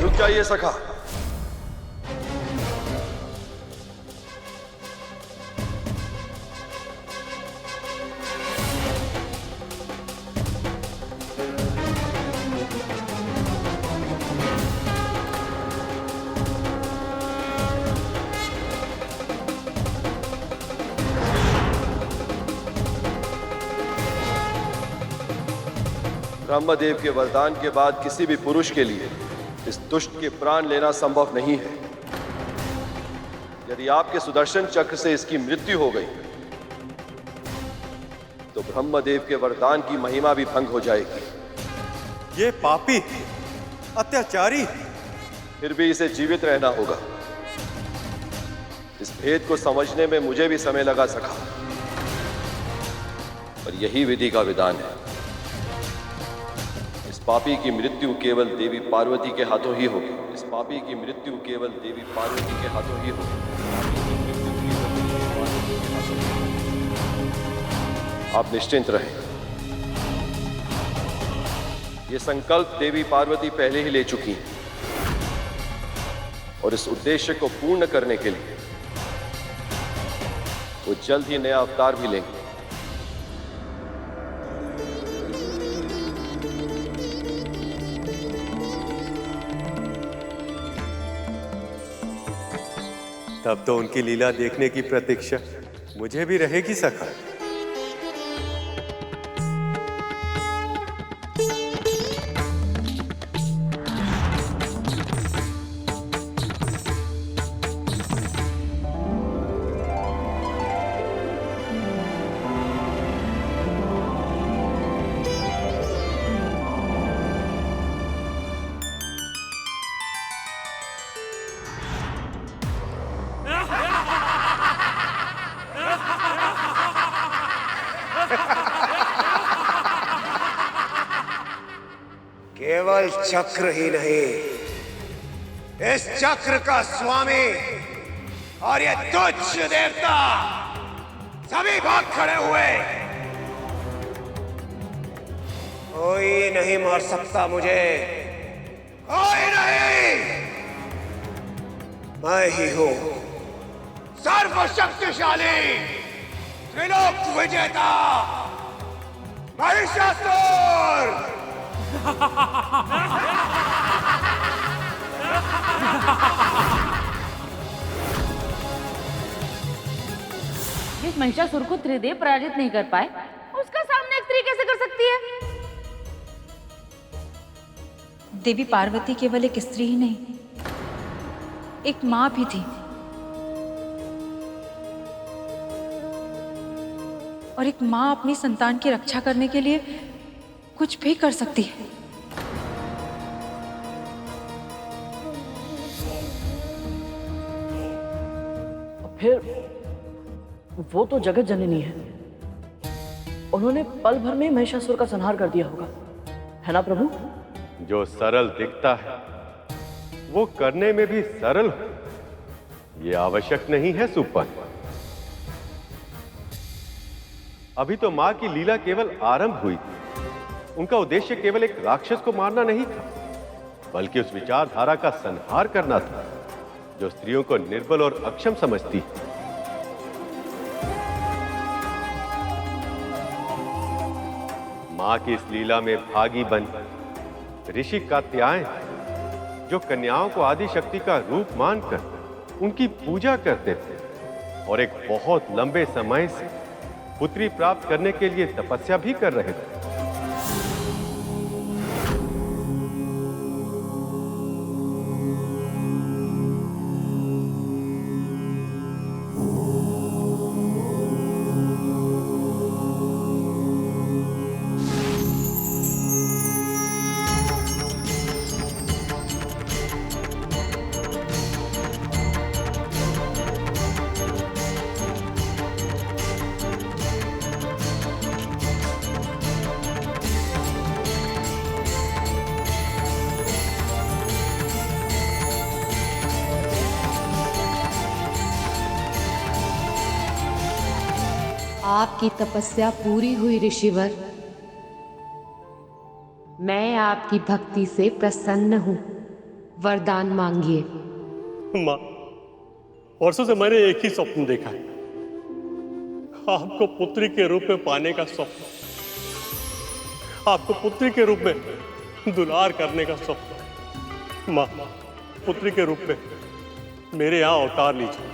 रुक जाइए सखा। ब्रह्मदेव के वरदान के बाद किसी भी पुरुष के लिए इस दुष्ट के प्राण लेना संभव नहीं है। यदि आपके सुदर्शन चक्र से इसकी मृत्यु हो गई तो ब्रह्मदेव के वरदान की महिमा भी भंग हो जाएगी। ये पापी, अत्याचारी, फिर भी इसे जीवित रहना होगा। इस भेद को समझने में मुझे भी समय लगा सका, पर यही विधि का विधान है। इस पापी की मृत्यु केवल देवी पार्वती के हाथों ही होगी। इस पापी की मृत्यु केवल देवी पार्वती के हाथों ही होगी। आप निश्चिंत रहें। ये संकल्प देवी पार्वती पहले ही ले चुकी हैं और इस उद्देश्य को पूर्ण करने के लिए वो जल्द ही नया अवतार भी लेंगे। तब तो उनकी लीला देखने की प्रतीक्षा मुझे भी रहेगी सखा। केवल चक्र ही नहीं, इस चक्र का स्वामी और ये तुच्छ देवता सभी भाग खड़े हुए। कोई नहीं मार सकता मुझे, कोई नहीं। मैं ही हूं सर्वशक्तिशाली त्रिलोक विजेता महिषासुर। जिस महिषासुर को त्रिदेव पराजित नहीं कर पाए, उसका सामना एक स्त्री कैसे कर सकती है? देवी पार्वती केवल एक स्त्री ही नहीं, एक मां भी थी। और एक मां अपनी संतान की रक्षा करने के लिए कुछ भी कर सकती है। फिर वो तो जगत जननी है, उन्होंने पल भर में महिषासुर का संहार कर दिया होगा, है ना प्रभु? जो सरल दिखता है वो करने में भी सरल हो, ये आवश्यक नहीं है सुपन। अभी तो मां की लीला केवल आरंभ हुई थी। उनका उद्देश्य केवल एक राक्षस को मारना नहीं था, बल्कि उस विचारधारा का संहार करना था जो स्त्रियों को निर्बल और अक्षम समझती है। मां की इस लीला में भागी बन ऋषि कात्यायन, जो कन्याओं को आदि शक्ति का रूप मानकर उनकी पूजा करते थे और एक बहुत लंबे समय से पुत्री प्राप्त करने के लिए तपस्या भी कर रहे थे। आपकी तपस्या पूरी हुई ऋषिवर। मैं आपकी भक्ति से प्रसन्न हूं। वरदान मांगिए। मां, वर्षों से मैंने एक ही स्वप्न देखा है, आपको पुत्री के रूप में पाने का स्वप्न, आपको पुत्री के रूप में दुलार करने का स्वप्न। मां, पुत्री के रूप में मेरे यहां अवतार लीजिए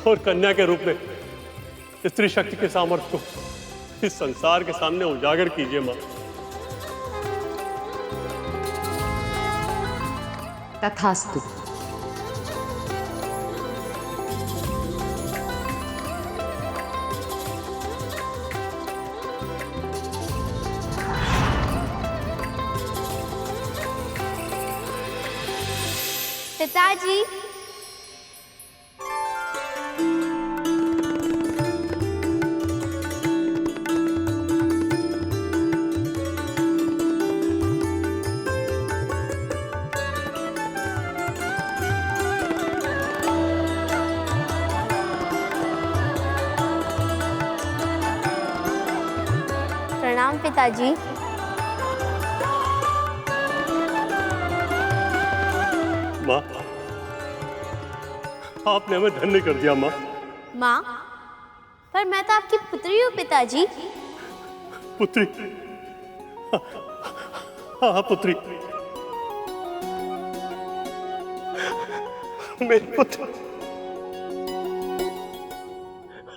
और कन्या के रूप में स्त्री शक्ति के सामर्थ्य को इस संसार के सामने उजागर कीजिए माँ। तथास्तु। पिताजी, प्रणाम पिताजी। माँ, आपने हमें धन्य कर दिया माँ। माँ, पर मैं तो आपकी पुत्री हूँ पिताजी। पुत्री? हाँ पुत्री, मेरी पुत्री।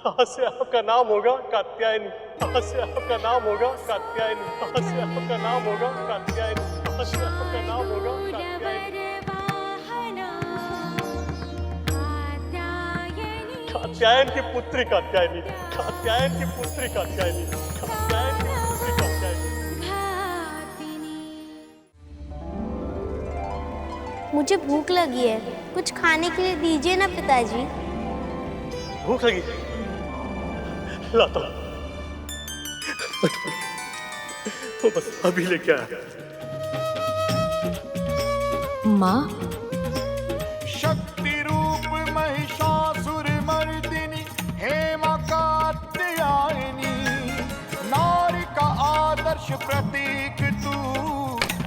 आज से आपका नाम होगा कात्यायनी। आज से आपका नाम होगा कात्यायनी। आज से आपका नाम होगा कात्यायनी। आज से आपका नाम होगा कात्यायनी। कात्यायन की पुत्री कात्यायनी। कात्यायन की पुत्री कात्यायनी। कात्यायन की पुत्री कात्यायनी। मुझे भूख लगी है, कुछ खाने के लिए दीजिए ना पिताजी। भूख लगी? लाता हूं। वो बस अभी लेके आया। माँ, शक्ति रूप महिषासुर मर्दिनी हेमा कात्यायनी, नारी का आदर्श प्रतीक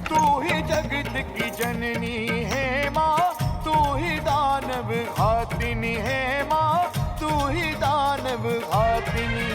तू ही जगत की जननी है माँ, तू ही दानव घातिनी है माँ, तू ही दानव घातिनी।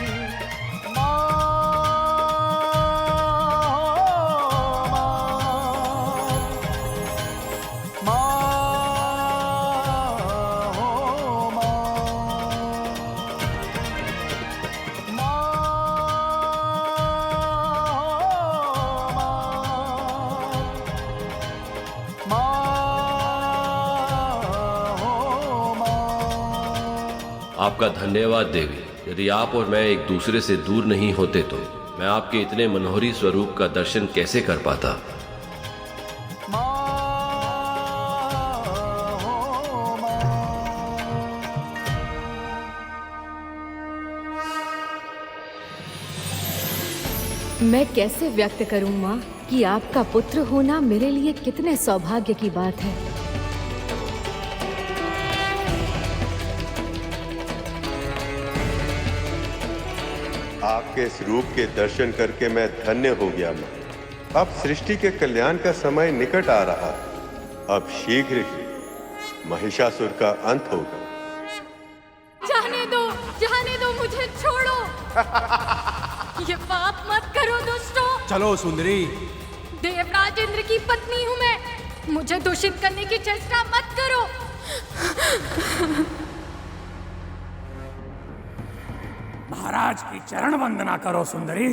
आपका धन्यवाद देवी। यदि आप और मैं एक दूसरे से दूर नहीं होते तो मैं आपके इतने मनोहरी स्वरूप का दर्शन कैसे कर पाता। मैं कैसे व्यक्त करूं माँ कि आपका पुत्र होना मेरे लिए कितने सौभाग्य की बात है। आपके इस रूप के दर्शन करके मैं धन्य हो गया माँ। अब सृष्टि के कल्याण का समय निकट आ रहा है। अब शीघ्र ही महिषासुर का अंत होगा। जाने दो मुझे, छोड़ो। ये पाप मत करो दुष्टों। चलो सुंदरी। देवराज इंद्र की पत्नी हूँ मैं, मुझे दूषित करने की चेष्टा मत करो। महाराज की चरण वंदना करो सुंदरी।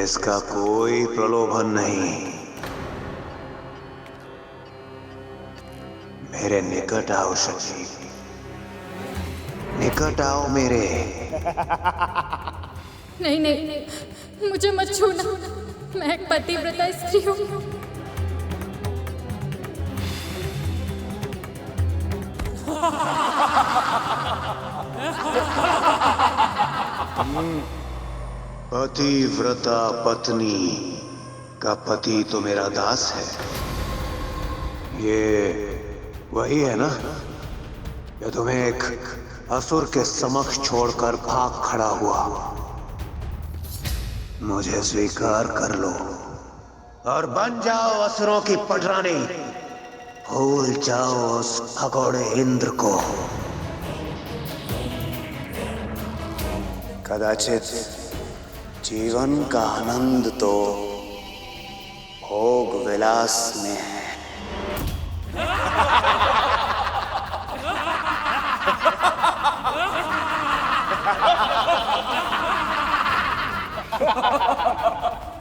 इसका कोई प्रलोभन नहीं। मेरे निकट आओ शची, निकट आओ मेरे। नहीं नहीं, मुझे मत छूना, मैं एक पतिव्रता स्त्री हूँ। पतिव्रता पत्नी का पति तो मेरा दास है। ये वही है ना जो तुम्हें एक असुर के समक्ष छोड़कर भाग खड़ा हुआ। मुझे स्वीकार कर लो और बन जाओ असुरों की पटरानी। भूल जाओ उस भगोड़े इंद्र को। कदाचित जीवन का आनंद तो भोग विलास में है।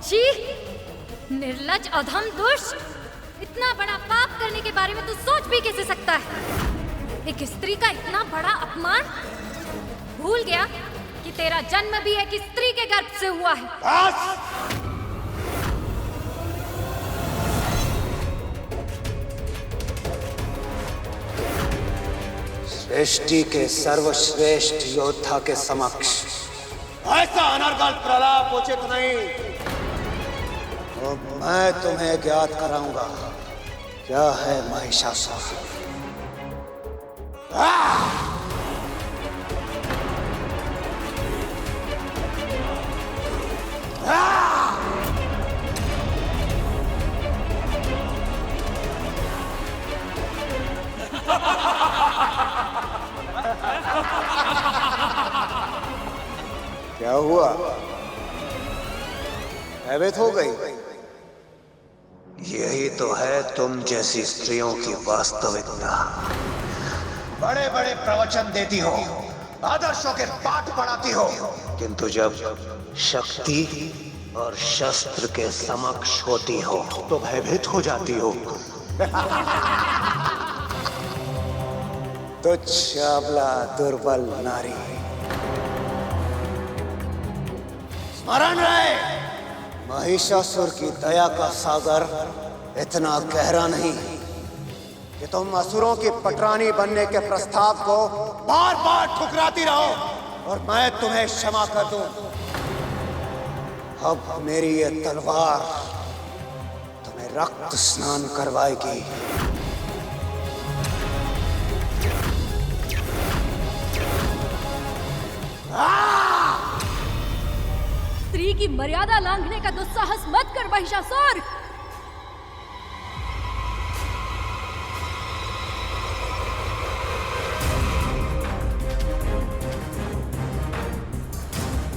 छी! निर्लज्ज अधम दुष्ट! इतना बड़ा पाप करने के बारे में तू सोच भी कैसे सकता है? एक स्त्री का इतना बड़ा अपमान! भूल गया कि तेरा जन्म भी एक स्त्री के गर्भ से हुआ है। सृष्टि के सर्वश्रेष्ठ योद्धा के समक्ष ऐसा अनर्गल प्रलाप उचित नहीं। तो मैं तुम्हें ज्ञात कराऊंगा क्या है महिषासुर। क्या हुआ? भयभीत हो गई? यही तो है तुम जैसी स्त्रियों की वास्तविकता। बड़े बड़े प्रवचन देती हो, आदर्शों के पाठ पढ़ाती हो, किंतु जब शक्ति और शस्त्र के समक्ष होती हो तो भयभीत हो जाती हो। तुच्छ अबला दुर्बल नारी। स्मरण रहे, महिषासुर की दया का सागर इतना गहरा नहीं कि तुम असुरों की पटरानी बनने के प्रस्ताव को बार बार ठुकराती रहो और मैं तुम्हें क्षमा कर दूं। अब मेरी ये तलवार तुम्हें रक्त स्नान करवाएगी। स्त्री की मर्यादा लांघने का दुस्साहस मत कर महिषासुर।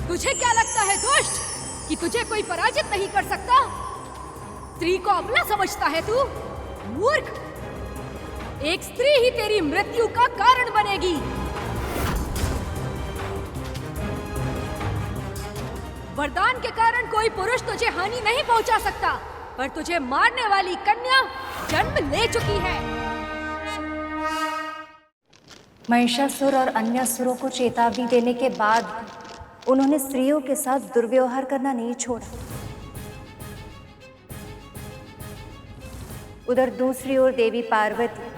तुझे क्या लगता है दुष्ट कि तुझे कोई पराजित नहीं कर सकता? स्त्री को अबला समझता है तू? मूर्ख! एक स्त्री ही तेरी मृत्यु का कारण बनेगी। वरदान के कारण कोई पुरुष तुझे हानि नहीं पहुंचा सकता, पर तुझे मारने वाली कन्या जन्म ले चुकी है। महिषासुर और अन्य असुरों को चेतावनी देने के बाद उन्होंने स्त्रियों के साथ दुर्व्यवहार करना नहीं छोड़ा। उधर दूसरी ओर देवी पार्वती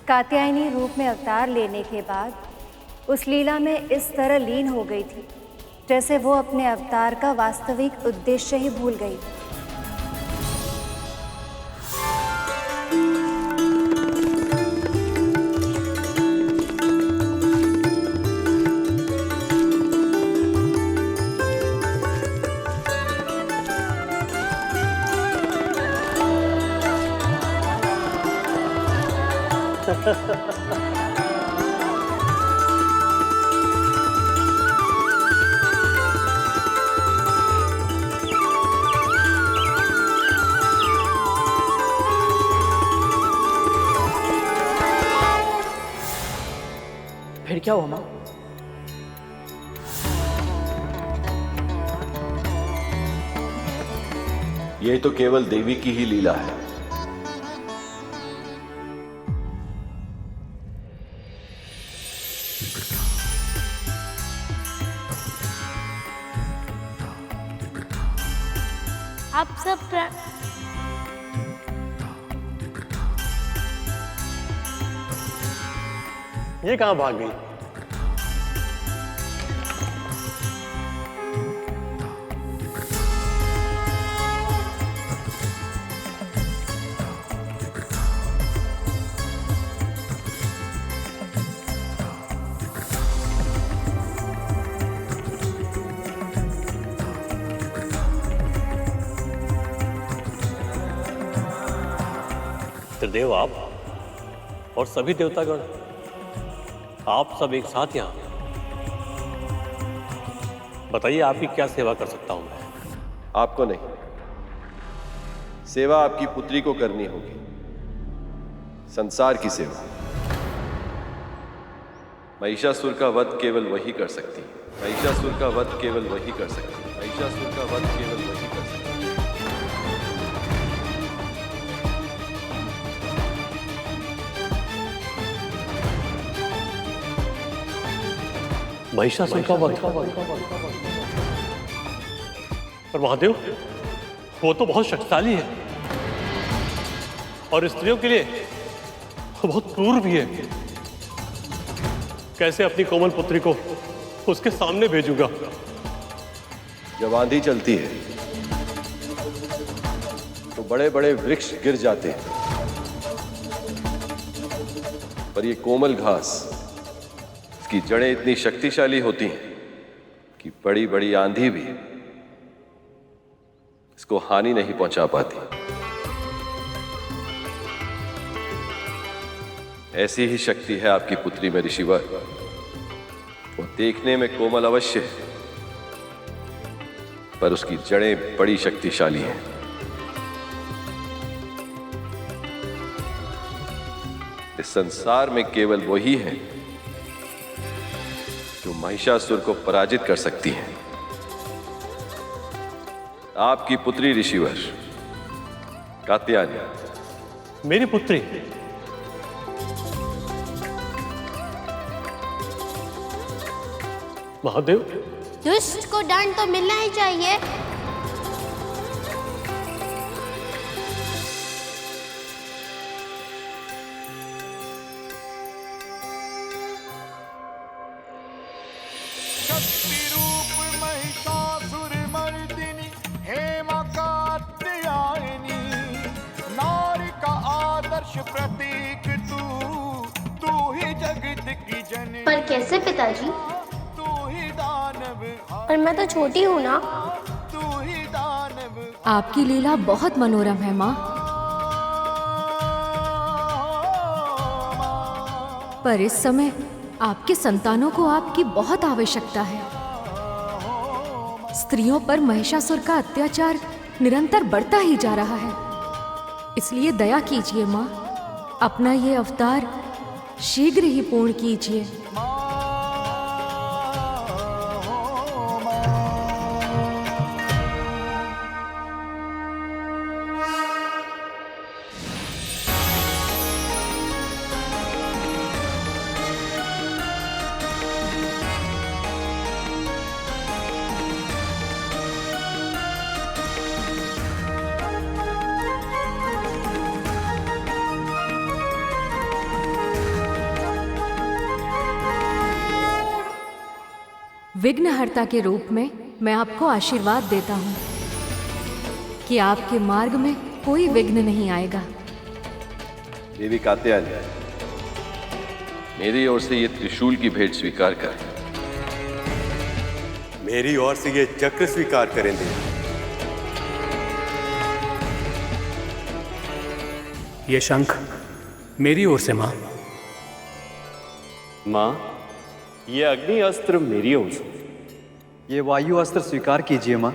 कात्यायनी रूप में अवतार लेने के बाद उस लीला में इस तरह लीन हो गई थी जैसे वो अपने अवतार का वास्तविक उद्देश्य ही भूल गई। फिर क्या हुआ माँ? ये तो केवल देवी की ही लीला है। आप सब ये कहाँ भाग गई? त्रिदेव आप और सभी देवतागण, आप सब एक साथ यहाँ, बताइए आपकी क्या सेवा कर सकता हूं मैं? आपको नहीं, सेवा आपकी पुत्री को करनी होगी, संसार की सेवा। महिषासुर का वध केवल वही कर सकती है, महिषासुर का वध केवल वही कर सकती है, महिषासुर का वध केवल वही कर सकती है। महिषासुर का वध? पर महादेव, वो तो बहुत शक्तिशाली है और स्त्रियों के लिए बहुत क्रूर भी है। कैसे अपनी कोमल पुत्री को उसके सामने भेजूंगा? जब आंधी चलती है तो बड़े बड़े वृक्ष गिर जाते हैं, पर ये कोमल घास, इसकी जड़ें इतनी शक्तिशाली होती हैं कि बड़ी बड़ी आंधी भी इसको हानि नहीं पहुंचा पाती। ऐसी ही शक्ति है आपकी पुत्री में ऋषिवर। वो देखने में कोमल अवश्य है, पर उसकी जड़ें बड़ी शक्तिशाली हैं। इस संसार में केवल वही है जो महिषासुर को पराजित कर सकती है। आपकी पुत्री ऋषिवर कात्यायनी। मेरी पुत्री? महादेव, दुष्ट को दंड तो मिलना ही चाहिए। शक्ति रूप महिषासुर मर्दिनी हेमा कात्यायनी, नारी का आदर्श प्रतीक तू ही जगत की जननी। पर कैसे पिताजी? पर मैं तो छोटी हूँ ना। आपकी लीला बहुत मनोरम है माँ, पर इस समय आपके संतानों को आपकी बहुत आवश्यकता है। स्त्रियों पर महिषासुर का अत्याचार निरंतर बढ़ता ही जा रहा है, इसलिए दया कीजिए माँ, अपना ये अवतार शीघ्र ही पूर्ण कीजिए। विघ्नहर्ता के रूप में मैं आपको आशीर्वाद देता हूँ कि आपके मार्ग में कोई विघ्न नहीं आएगा। देवी कात्यायनी, मेरी ओर से ये त्रिशूल की भेंट स्वीकार कर। मेरी ओर से ये चक्र स्वीकार करें देवी। ये शंख मेरी ओर से माँ। माँ, ये अग्नि अस्त्र मेरी ओर से। ये वायु अस्त्र स्वीकार कीजिए माँ।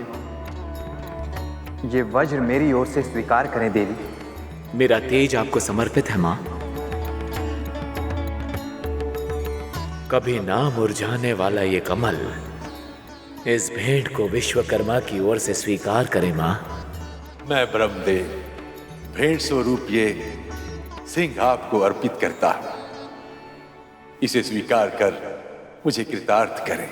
ये वज्र मेरी ओर से स्वीकार करें देवी। मेरा तेज आपको समर्पित है माँ। कभी ना मुरझाने वाला ये कमल, इस भेंट को विश्वकर्मा की ओर से स्वीकार करें माँ। मैं ब्रह्मदेव भेंट स्वरूप ये सिंह आपको अर्पित करता हूं। इसे स्वीकार कर मुझे कृतार्थ करें।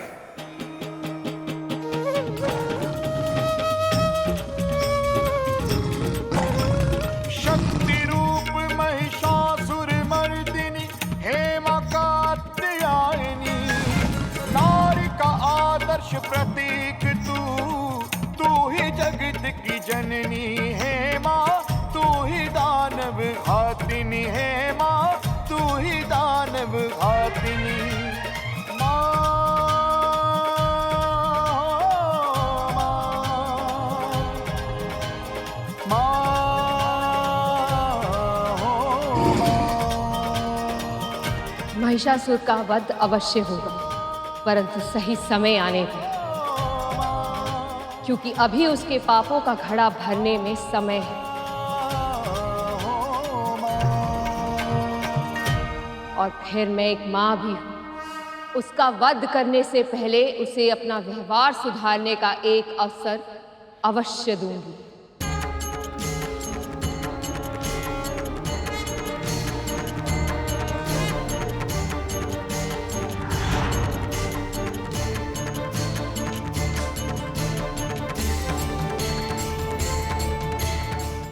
शक्ति रूप महिषासुर मर्दिनी हेमा कात्यायनी, नारी का आदर्श प्रतीक तू ही जगत की जननी है माँ। तू ही दानव घातिनी है माँ, तू ही दानव घातिनी। महिषासुर का वध अवश्य होगा, परंतु सही समय आने पर, क्योंकि अभी उसके पापों का घड़ा भरने में समय है। और फिर मैं एक माँ भी हूँ, उसका वध करने से पहले उसे अपना व्यवहार सुधारने का एक अवसर अवश्य दूंगी।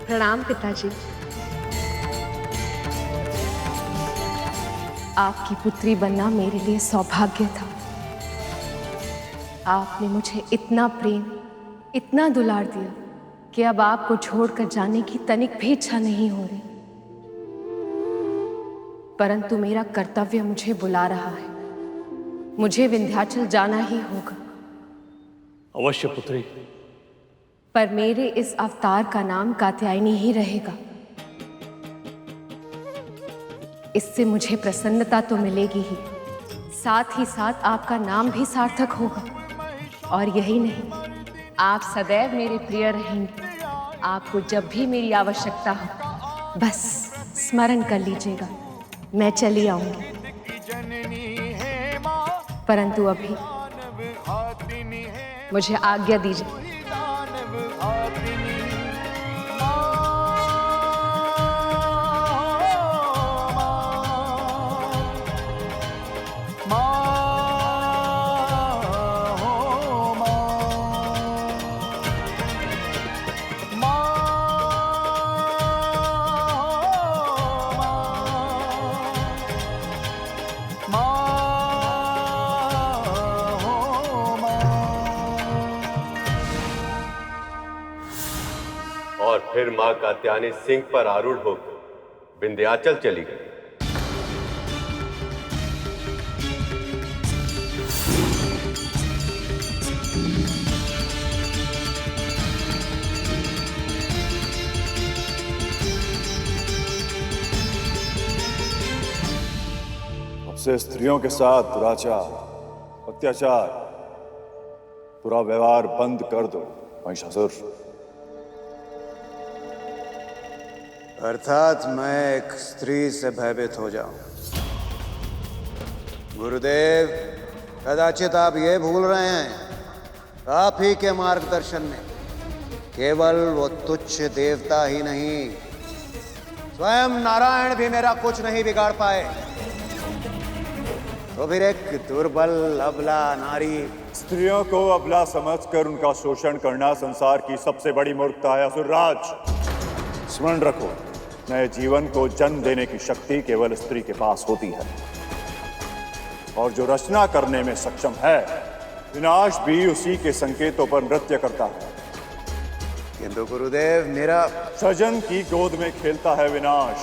प्रणाम पिताजी। आपकी पुत्री बनना मेरे लिए सौभाग्य था। आपने मुझे इतना प्रेम, इतना दुलार दिया कि अब आपको छोड़कर जाने की तनिक भी इच्छा नहीं हो रही। परंतु मेरा कर्तव्य मुझे बुला रहा है, मुझे विंध्याचल जाना ही होगा। अवश्य पुत्री। पर मेरे इस अवतार का नाम कात्यायनी ही रहेगा। इससे मुझे प्रसन्नता तो मिलेगी ही, साथ ही साथ आपका नाम भी सार्थक होगा। और यही नहीं, आप सदैव मेरे प्रिय रहेंगे। आपको जब भी मेरी आवश्यकता हो बस स्मरण कर लीजिएगा, मैं चली आऊंगी। परंतु अभी मुझे आज्ञा दीजिए। और फिर मां कात्यायनी सिंह पर आरूढ़ होकर विंध्याचल चली गई। अब से स्त्रियों के साथ दुराचार, अत्याचार, बुरा व्यवहार बंद कर दो महिषासुर। अर्थात मैं एक स्त्री से भयभीत हो जाऊं। गुरुदेव, कदाचित आप ये भूल रहे हैं, आप ही के मार्गदर्शन में केवल वो तुच्छ देवता ही नहीं, स्वयं नारायण भी मेरा कुछ नहीं बिगाड़ पाए। तो फिर एक दुर्बल अबला नारी। स्त्रियों को अबला समझकर उनका शोषण करना संसार की सबसे बड़ी मूर्खता है असुरराज। स्मरण रखो, नए जीवन को जन्म देने की शक्ति केवल स्त्री के पास होती है, और जो रचना करने में सक्षम है, विनाश भी उसी के संकेतों पर नृत्य करता है। किंतु गुरुदेव, मेरा सजन की गोद में खेलता है विनाश।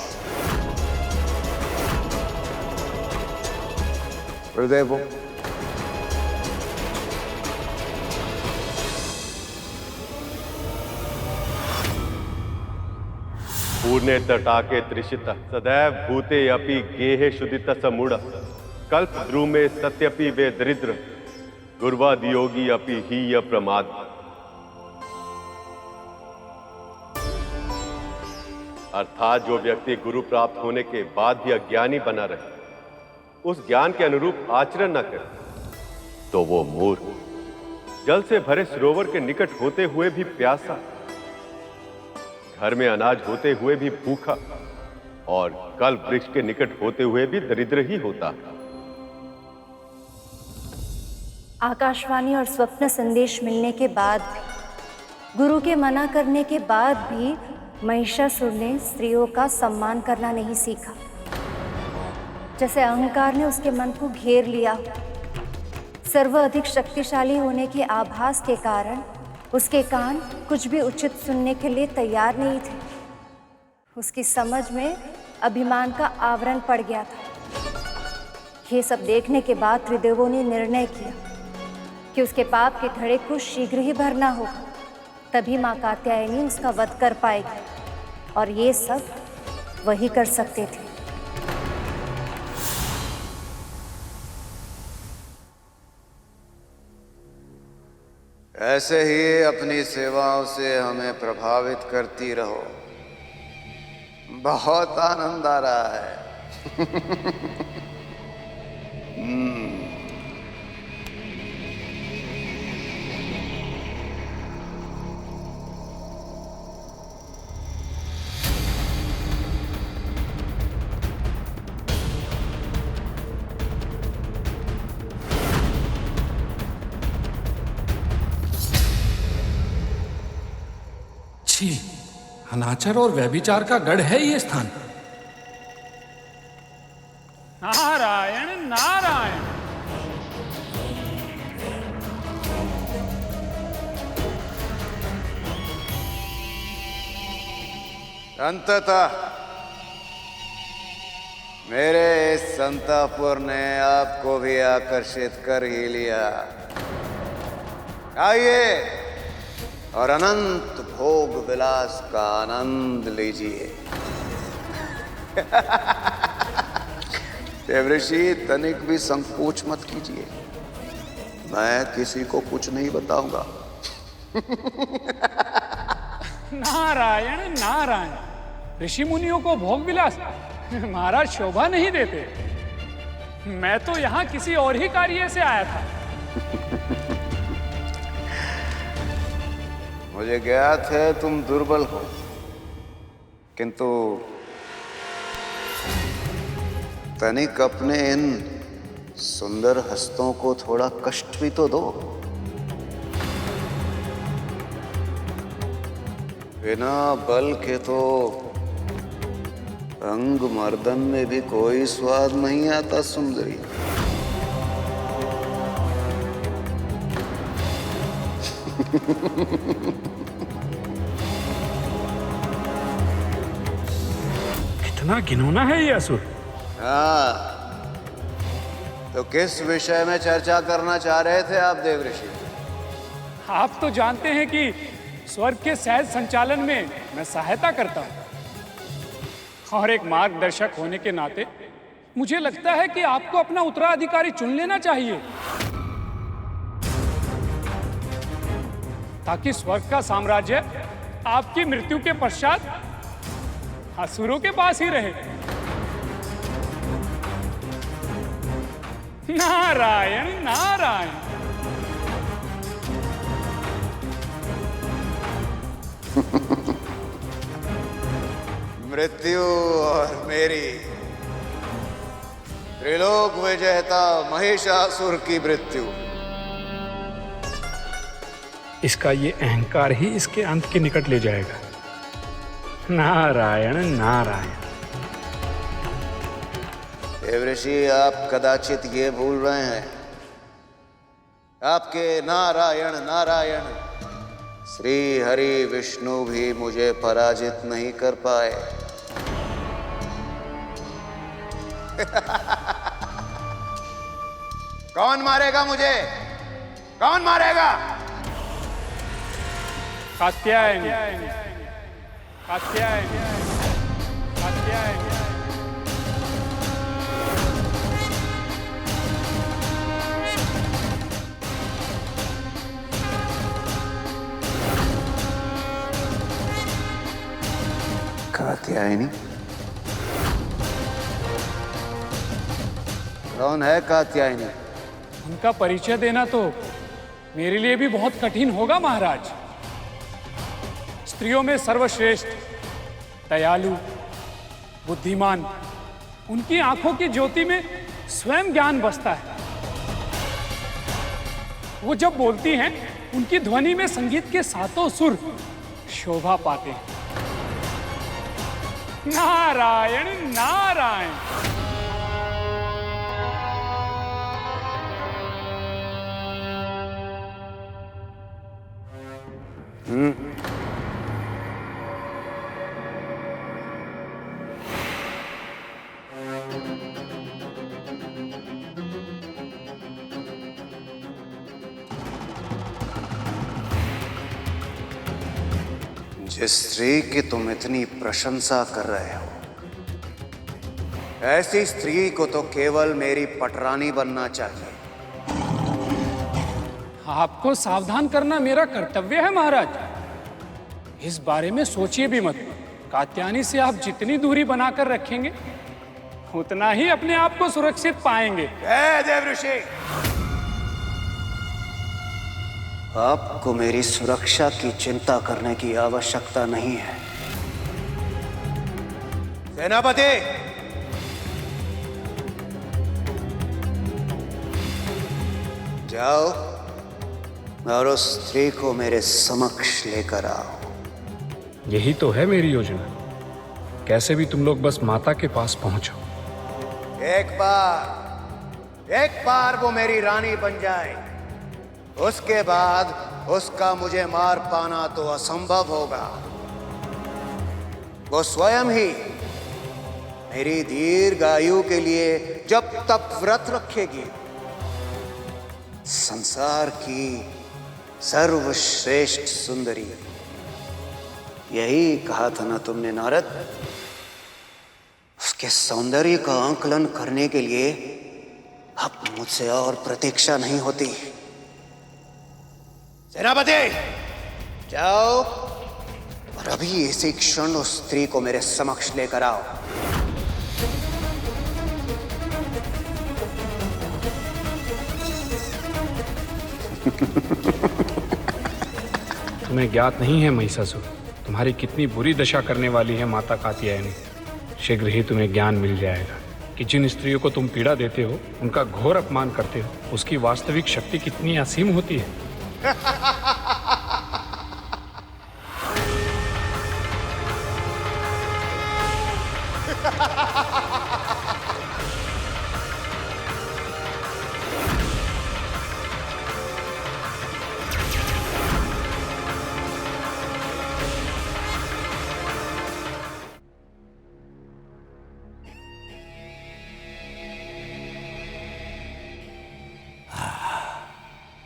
गुरुदेव, पूर्णे तटाके त्रिशित सदैव भूते अपि गेहे शुदित समूढ़ कल्प द्रुमे सत्यपि वे दरिद्र गुर्वादियोगी अपि हीय प्रमाद। अर्थात जो व्यक्ति गुरु प्राप्त होने के बाद भी अज्ञानी बना रहे, उस ज्ञान के अनुरूप आचरण न करे, तो वो मूर्ख, जल से भरे सरोवर के निकट होते हुए भी प्यासा, घर में अनाज होते हुए भी भूखा, और कल्प वृक्ष के निकट होते हुए भी दरिद्र ही होता। आकाशवाणी और स्वप्न संदेश मिलने के बाद भी, गुरु के मना करने के बाद भी महिषासुर ने स्त्रियों का सम्मान करना नहीं सीखा। जैसे अहंकार ने उसके मन को घेर लिया, सर्व अधिक शक्तिशाली होने के आभास के कारण उसके कान कुछ भी उचित सुनने के लिए तैयार नहीं थे। उसकी समझ में अभिमान का आवरण पड़ गया था। ये सब देखने के बाद त्रिदेवों ने निर्णय किया कि उसके पाप के घड़े को शीघ्र ही भरना होगा, तभी माँ कात्यायनी उसका वध कर पाएगी, और ये सब वही कर सकते थे। ऐसे ही अपनी सेवाओं से हमें प्रभावित करती रहो। बहुत आनंद आ रहा है। छी, अनाचार और व्यभिचार का गढ़ है ये स्थान। नारायण नारायण। अंततः मेरे इस संतापुर ने आपको भी आकर्षित कर ही लिया। आइए और अनंत भोग विलास का आनंद लीजिए। देवऋषि, तनिक भी संकोच मत कीजिए, मैं किसी को कुछ नहीं बताऊंगा। नारायण नारायण। ऋषि मुनियों को भोग विलास महाराज शोभा नहीं देते। मैं तो यहाँ किसी और ही कार्य से आया था। मुझे ज्ञात है तुम दुर्बल हो, किंतु तनिक अपने इन सुंदर हस्तों को थोड़ा कष्ट भी तो दो। बिना बल के तो अंग मर्दन में भी कोई स्वाद नहीं आता सुंदरी। कितना घिनौना है ये असुर। हाँ, तो किस विषय में चर्चा करना चाह रहे थे आप देवऋषि? आप तो जानते हैं कि स्वर्ग के सहज संचालन में मैं सहायता करता हूं, और एक मार्गदर्शक होने के नाते मुझे लगता है कि आपको अपना उत्तराधिकारी चुन लेना चाहिए, ताकि स्वर्ग का साम्राज्य आपकी मृत्यु के पश्चात असुरों के पास ही रहे। नारायण नारायण। मृत्यु और मेरी त्रिलोक विजेता महिषासुर की मृत्यु, इसका ये अहंकार ही इसके अंत के निकट ले जाएगा। नारायण नारायण। देवऋषि, आप कदाचित ये भूल रहे हैं, आपके नारायण नारायण श्री हरि विष्णु भी मुझे पराजित नहीं कर पाए। कौन मारेगा मुझे? कौन मारेगा? कात्यायन कात्यायन कात्यायन। कात्यायनी? कौन है कात्यायनी? उनका परिचय देना तो मेरे लिए भी बहुत कठिन होगा महाराज। स्त्रियों में सर्वश्रेष्ठ, दयालु, बुद्धिमान, उनकी आंखों की ज्योति में स्वयं ज्ञान बसता है। वो जब बोलती हैं, उनकी ध्वनि में संगीत के सातों सुर शोभा पाते हैं। नारायण नारायण। जिस स्त्री की तुम इतनी प्रशंसा कर रहे हो, ऐसी स्त्री को तो केवल मेरी पटरानी बनना चाहिए। आपको सावधान करना मेरा कर्तव्य है महाराज। इस बारे में सोचिए भी मत। कात्यायनी से आप जितनी दूरी बनाकर रखेंगे उतना ही अपने आप को सुरक्षित पाएंगे। देव ऋषि, आपको मेरी सुरक्षा की चिंता करने की आवश्यकता नहीं है। सेनापति, जाओ और उस स्त्री को मेरे समक्ष लेकर आओ। यही तो है मेरी योजना। कैसे भी तुम लोग बस माता के पास पहुंचो। एक बार वो मेरी रानी बन जाए, उसके बाद उसका मुझे मार पाना तो असंभव होगा। वो स्वयं ही मेरी दीर्घायु के लिए जब तक व्रत रखेगी। संसार की सर्वश्रेष्ठ सुंदरी, यही कहा था ना तुमने नारद? उसके सौंदर्य का आंकलन करने के लिए अब मुझसे और प्रतीक्षा नहीं होती। सेनापति, जाओ और अभी इसी क्षण उस स्त्री को मेरे समक्ष लेकर आओ। तुम्हें ज्ञात नहीं है महिषासुर, तुम्हारी कितनी बुरी दशा करने वाली है माता कात्यायनी। शीघ्र ही तुम्हें ज्ञान मिल जाएगा कि जिन स्त्रियों को तुम पीड़ा देते हो, उनका घोर अपमान करते हो, उसकी वास्तविक शक्ति कितनी असीम होती है।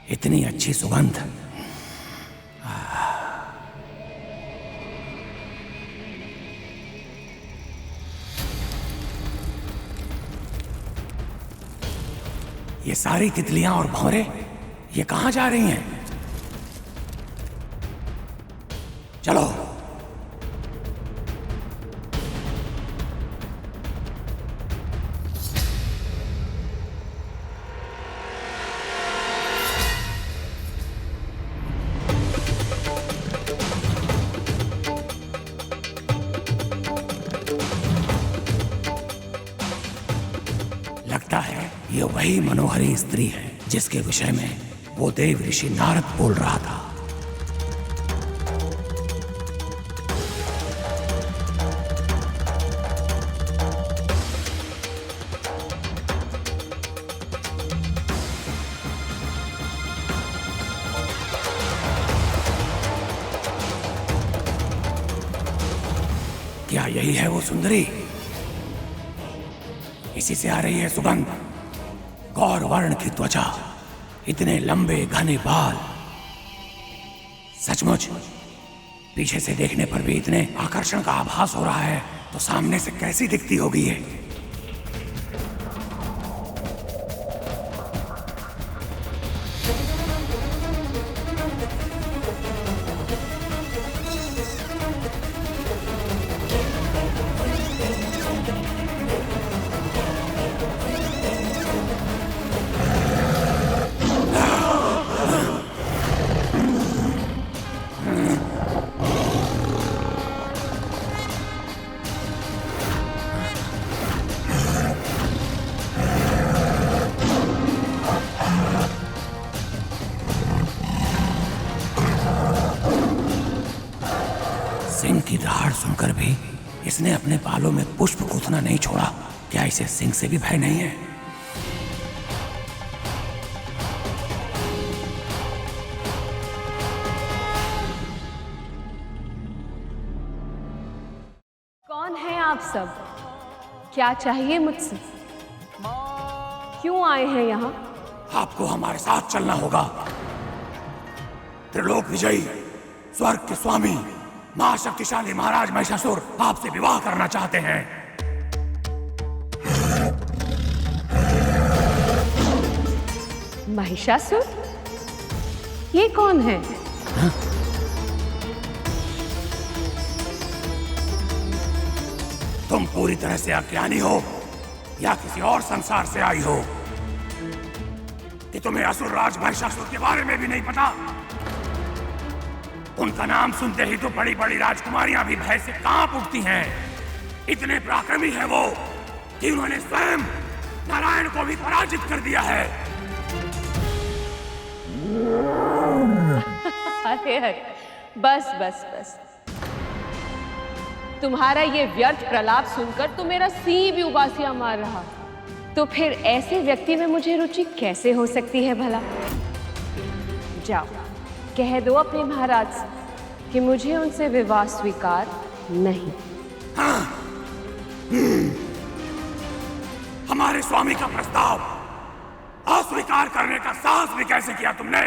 इतनी अच्छी सुगंध। ये सारी तितलियां और भंवरे ये कहां जा रही हैं? चलो। लगता है ये वही मनोहरी स्त्री है जिसके विषय में वो देव ऋषि नारद बोल रहा था। क्या यही है वो सुंदरी? इसी से आ रही है सुगंध। गौर वर्ण की त्वचा, इतने लंबे घने बाल, सचमुच पीछे से देखने पर भी इतने आकर्षण का आभास हो रहा है, तो सामने से कैसी दिखती होगी ये? सिंह की दहाड़ सुनकर भी इसने अपने बालों में पुष्प गूंथना नहीं छोड़ा। क्या इसे सिंह से भी भय नहीं है? कौन है आप सब? क्या चाहिए मुझसे? क्यों आए हैं यहाँ? आपको हमारे साथ चलना होगा। त्रिलोक विजयी, स्वर्ग के स्वामी, महाशक्तिशाली महाराज महिषासुर आपसे विवाह करना चाहते हैं। महिषासुर? ये कौन है? तुम पूरी तरह से अज्ञानी हो या किसी और संसार से आई हो कि तुम्हें असुरराज महिषासुर के बारे में भी नहीं पता। उनका नाम सुनते ही तो बड़ी बड़ी राजकुमारियां भी भय से कांप उठती हैं। इतने पराक्रमी है वो कि उन्होंने स्वयं नारायण को भी पराजित कर दिया है। अरे अरे, बस बस बस। तुम्हारा ये व्यर्थ प्रलाप सुनकर तो मेरा सिंह भी उबासियां मार रहा। तो फिर ऐसे व्यक्ति में मुझे रुचि कैसे हो सकती है भला? जाओ कह दो अपने महाराज से कि मुझे उनसे विवाह स्वीकार नहीं। हमारे स्वामी का प्रस्ताव अस्वीकार करने का साहस भी कैसे किया तुमने?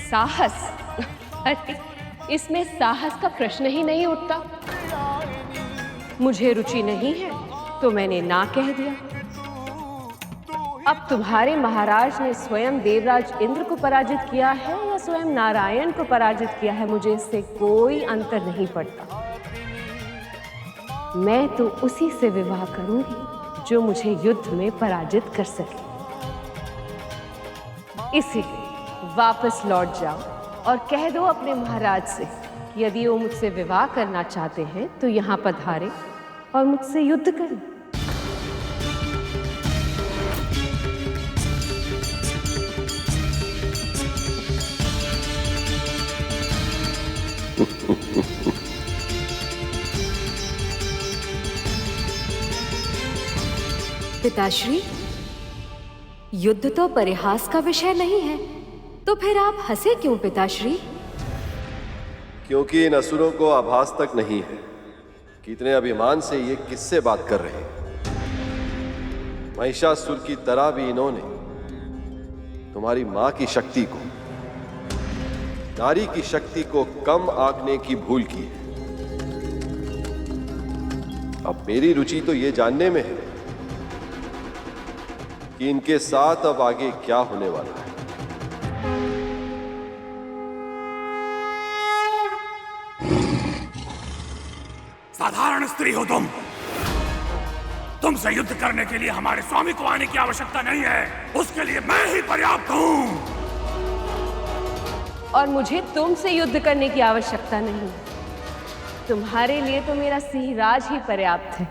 साहस? अरे इसमें साहस का प्रश्न ही नहीं उठता। मुझे रुचि नहीं है तो मैंने ना कह दिया। अब तुम्हारे महाराज ने स्वयं देवराज इंद्र को पराजित किया है या स्वयं नारायण को पराजित किया है, मुझे इससे कोई अंतर नहीं पड़ता। मैं तो उसी से विवाह करूंगी जो मुझे युद्ध में पराजित कर सके। इसीलिए वापस लौट जाओ और कह दो अपने महाराज से कि यदि वो मुझसे विवाह करना चाहते हैं तो यहाँ पधारे और मुझसे युद्ध करें। पिताश्री, युद्ध तो परिहास का विषय नहीं है, तो फिर आप हंसे क्यों पिताश्री? क्योंकि इन असुरों को आभास तक नहीं है कितने अभिमान से ये किससे बात कर रहे हैं। महिषासुर की तरह भी इन्होंने तुम्हारी मां की शक्ति को, नारी की शक्ति को कम आंकने की भूल की है। अब मेरी रुचि तो ये जानने में है कि इनके साथ अब आगे क्या होने वाला है। साधारण स्त्री हो तुमसे युद्ध करने के लिए हमारे स्वामी को आने की आवश्यकता नहीं है। उसके लिए मैं ही पर्याप्त हूं। और मुझे तुमसे युद्ध करने की आवश्यकता नहीं। तुम्हारे लिए तो मेरा सिंहराज ही पर्याप्त है।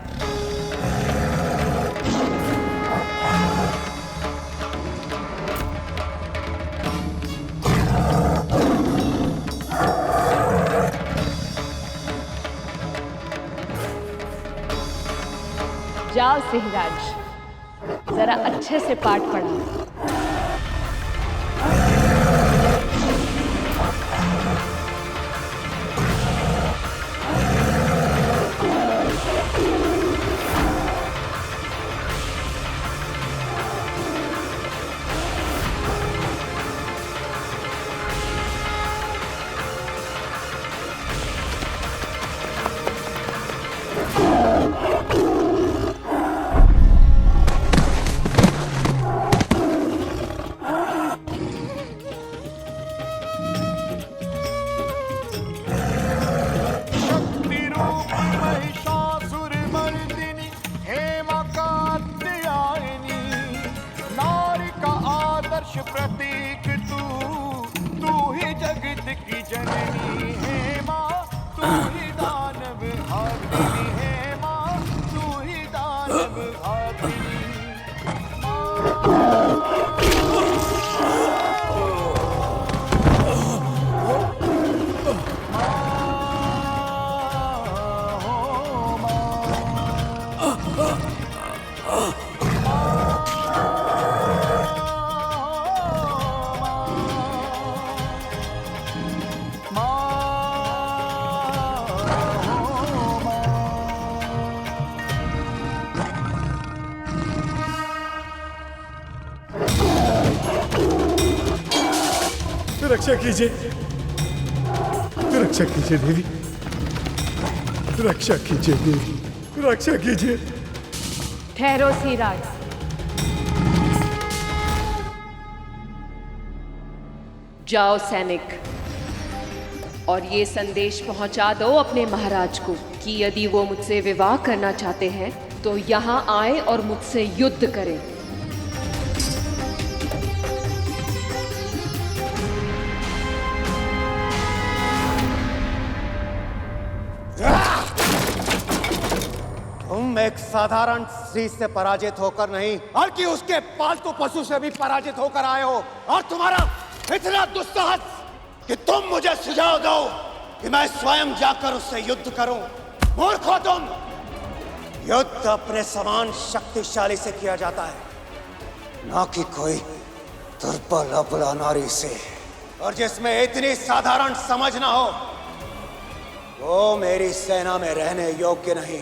जाओ सिंहराज, जरा अच्छे से पाठ पढ़ाओ। प्रतीक तू ही जगत की जननी है माँ, तू ही दानव भागिनी है माँ, तू ही दानव भागिनी। रक्षा कीजिए, रक्षा कीजिए देवी, रक्षा कीजिए देवी, रक्षा कीजिए। ठहरो सिराज। जाओ सैनिक, और ये संदेश पहुंचा दो अपने महाराज को कि यदि वो मुझसे विवाह करना चाहते हैं तो यहाँ आए और मुझसे युद्ध करें। तुम एक साधारण स्त्री से पराजित होकर नहीं, बल्कि उसके पालतू पशु से भी पराजित होकर आए हो, और तुम्हारा इतना दुस्साहस कि तुम मुझे सुझाव दो कि मैं स्वयं जाकर उससे युद्ध करूं। मूर्ख हो तुम। युद्ध अपने समान शक्तिशाली से किया जाता है, ना कि कोई दुर्बल अबला नारी से, और जिसमें इतनी साधारण समझ ना हो वो मेरी सेना में रहने योग्य नहीं।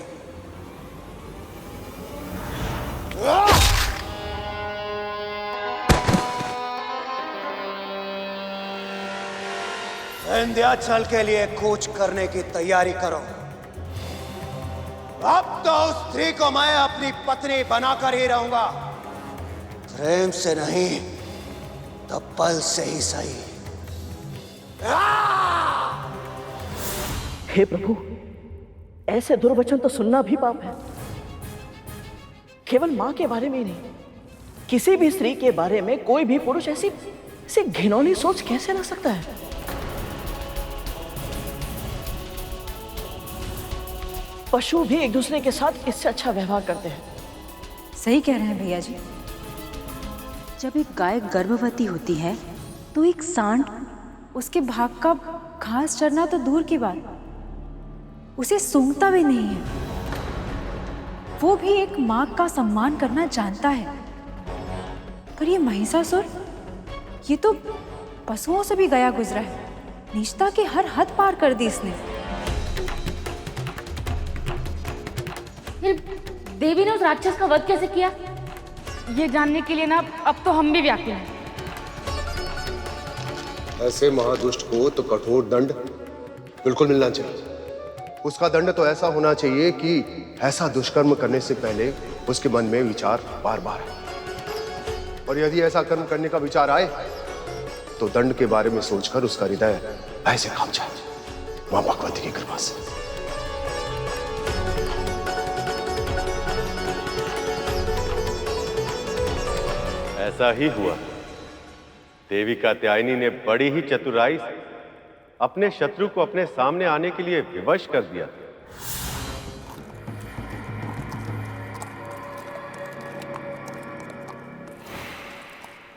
विंध्याचल के लिए कूच करने की तैयारी करो। अब तो उस स्त्री को मैं अपनी पत्नी बनाकर ही रहूंगा, प्रेम से नहीं तो बल से ही सही। हे प्रभु, ऐसे दुर्वचन तो सुनना भी पाप है। केवल मां के बारे में ही नहीं, किसी भी स्त्री के बारे में कोई भी पुरुष ऐसी घिनौनी सोच कैसे ला सकता है? पशु भी एक दूसरे के साथ इससे अच्छा व्यवहार करते हैं। सही कह रहे हैं भैया जी। जब एक गाय गर्भवती होती है तो एक सांड उसके भाग का घास चरना तो दूर की बात, उसे सूंघता भी नहीं है। वो भी एक माँ का सम्मान करना जानता है। पर ये महिषासुर, ये तो पशुओं से भी गया गुजरा है। नीचता की हर हद पार कर दी इसने। फिर देवी ने उस राक्षस का वध कैसे किया, ये जानने के लिए ना अब तो हम भी व्याकुल हैं। ऐसे महादुष्ट को तो कठोर दंड बिल्कुल मिलना चाहिए। उसका दंड तो ऐसा होना चाहिए कि ऐसा दुष्कर्म करने से पहले उसके मन में विचार बार बार आए, और यदि ऐसा कर्म करने का विचार आए तो दंड के बारे में सोचकर उसका हृदय ऐसे कांप जाए, मां भगवती की कृपा से। ऐसा ही हुआ। देवी कात्यायनी ने बड़ी ही चतुराई से अपने शत्रु को अपने सामने आने के लिए विवश कर दिया।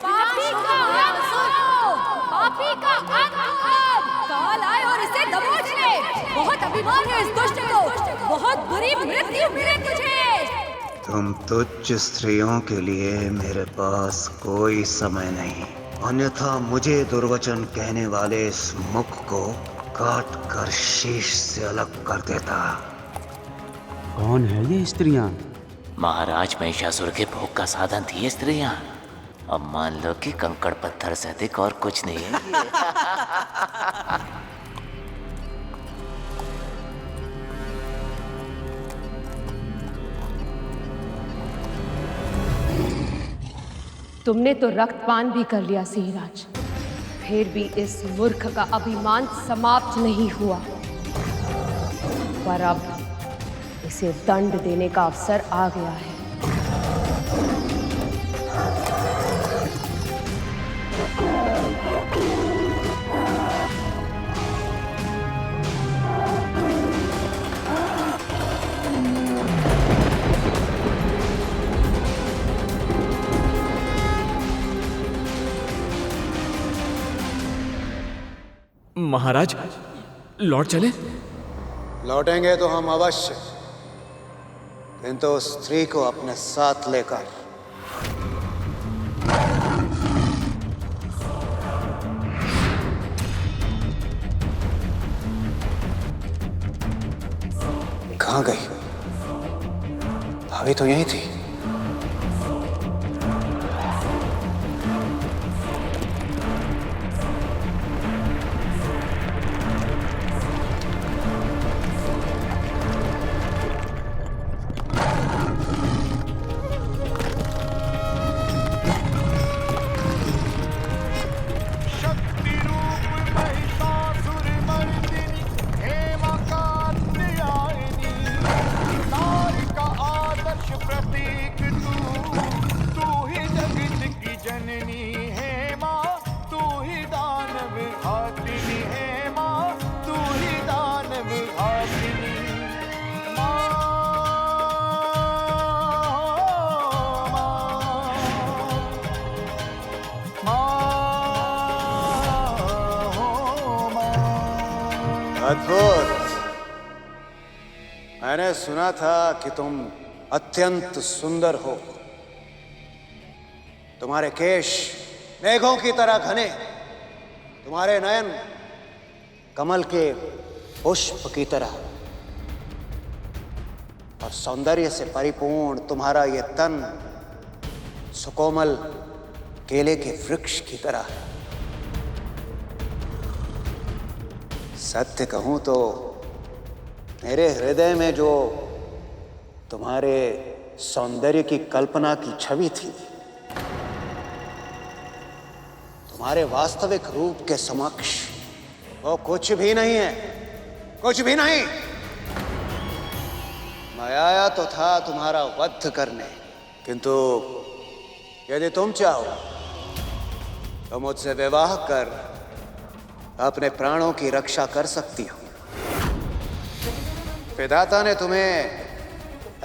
पापी का अंत सुनो, पापी का अंत अब। काल आए और इसे दबोच ले। बहुत अभिमान है इस दुष्ट को, बहुत बुरी मृत्यु मिले तुझे। तुम तुच्छ स्त्रियों के लिए मेरे पास कोई समय नहीं, अन्यथा मुझे दुर्वचन कहने वाले इस मुख को काट कर शीश से अलग कर देता। कौन है ये स्त्रियां? महाराज महिषासुर के भोग का साधन थी ये स्त्रियां। अब मान लो कि कंकड़ पत्थर से अधिक और कुछ नहीं है। तुमने तो रक्तपान भी कर लिया सिंहराज, फिर भी इस मूर्ख का अभिमान समाप्त नहीं हुआ। पर अब इसे दंड देने का अवसर आ गया है। महाराज, लौट चले? लौटेंगे तो हम अवश्य, किंतु उस स्त्री को अपने साथ लेकर। कहाँ गई? भाभी तो यहीं थी। अद्भुत। मैंने सुना था कि तुम अत्यंत सुंदर हो। तुम्हारे केश मेघों की तरह घने, तुम्हारे नयन कमल के पुष्प की तरह, और सौंदर्य से परिपूर्ण तुम्हारा ये तन सुकोमल केले के वृक्ष की तरह है। सत्य कहूं तो मेरे हृदय में जो तुम्हारे सौंदर्य की कल्पना की छवि थी, तुम्हारे वास्तविक रूप के समक्ष वो कुछ भी नहीं है, कुछ भी नहीं। मैं आया तो था तुम्हारा वध करने, किंतु यदि तुम चाहो तो मुझसे विवाह कर अपने प्राणों की रक्षा कर सकती हो। विधाता ने तुम्हें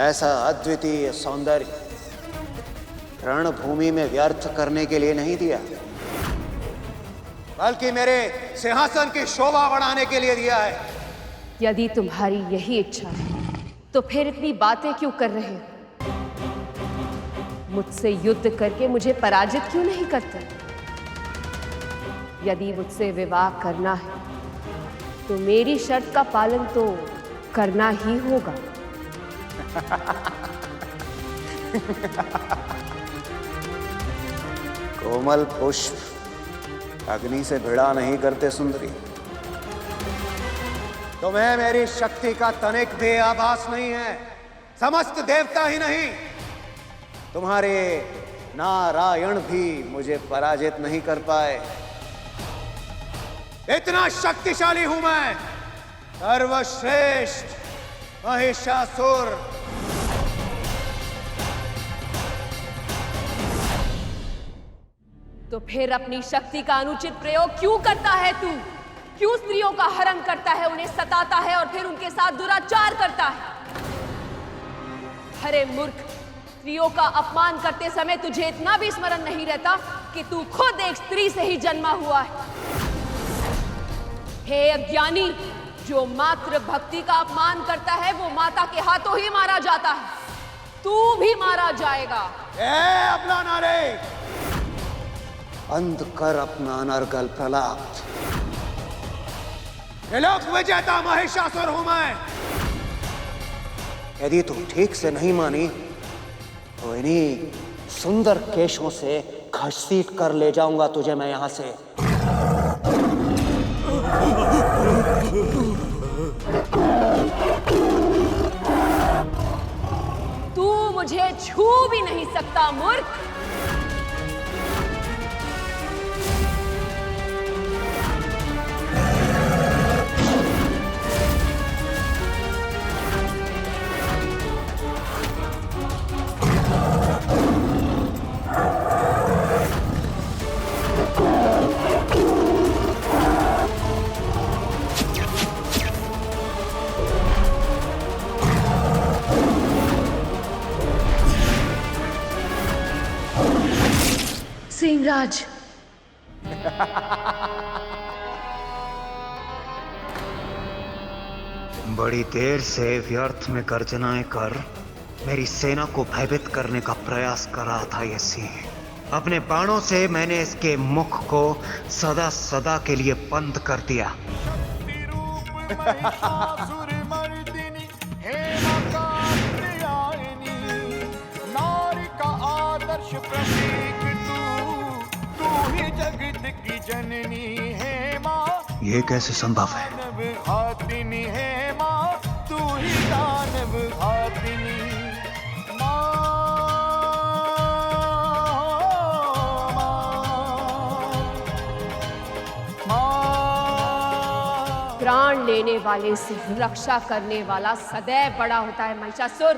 ऐसा अद्वितीय सौंदर्य रणभूमि में व्यर्थ करने के लिए नहीं दिया, बल्कि मेरे सिंहासन की शोभा बढ़ाने के लिए दिया है। यदि तुम्हारी यही इच्छा है तो फिर इतनी बातें क्यों कर रहे हो? मुझसे युद्ध करके मुझे पराजित क्यों नहीं करते? यदि मुझसे विवाह करना है तो मेरी शर्त का पालन तो करना ही होगा। कोमल पुष्प अग्नि से भिड़ा नहीं करते सुंदरी। तुम्हें मेरी शक्ति का तनिक भी आभास नहीं है। समस्त देवता ही नहीं, तुम्हारे नारायण भी मुझे पराजित नहीं कर पाए। इतना शक्तिशाली हूं मैं, सर्वश्रेष्ठ महिषासुर। तो फिर अपनी शक्ति का अनुचित प्रयोग क्यों करता है तू? क्यों स्त्रियों का हरण करता है, उन्हें सताता है और फिर उनके साथ दुराचार करता है? अरे मूर्ख, स्त्रियों का अपमान करते समय तुझे इतना भी स्मरण नहीं रहता कि तू खुद एक स्त्री से ही जन्मा हुआ है। हे अज्ञानी, जो मात्र भक्ति का अपमान करता है वो माता के हाथों ही मारा जाता है। तू भी मारा जाएगा। अपना नारे बंद कर, अपना अनर्गल प्रलाप। त्रिलोक विजेता महिषासुर हूं मैं। यदि तू ठीक से नहीं मानी तो इन्हीं सुंदर केशों से घसीट कर ले जाऊंगा तुझे मैं यहां से। तू मुझे छू भी नहीं सकता मूर्ख। सिंहराज, बड़ी देर से व्यर्थ में गर्जनाएं कर मेरी सेना को भयभीत करने का प्रयास कर रहा था ये सिंह। अपने बाणों से मैंने इसके मुख को सदा सदा के लिए बंद कर दिया। ये कैसे संभव है? प्राण लेने वाले से रक्षा करने वाला सदैव बड़ा होता है महिषासुर।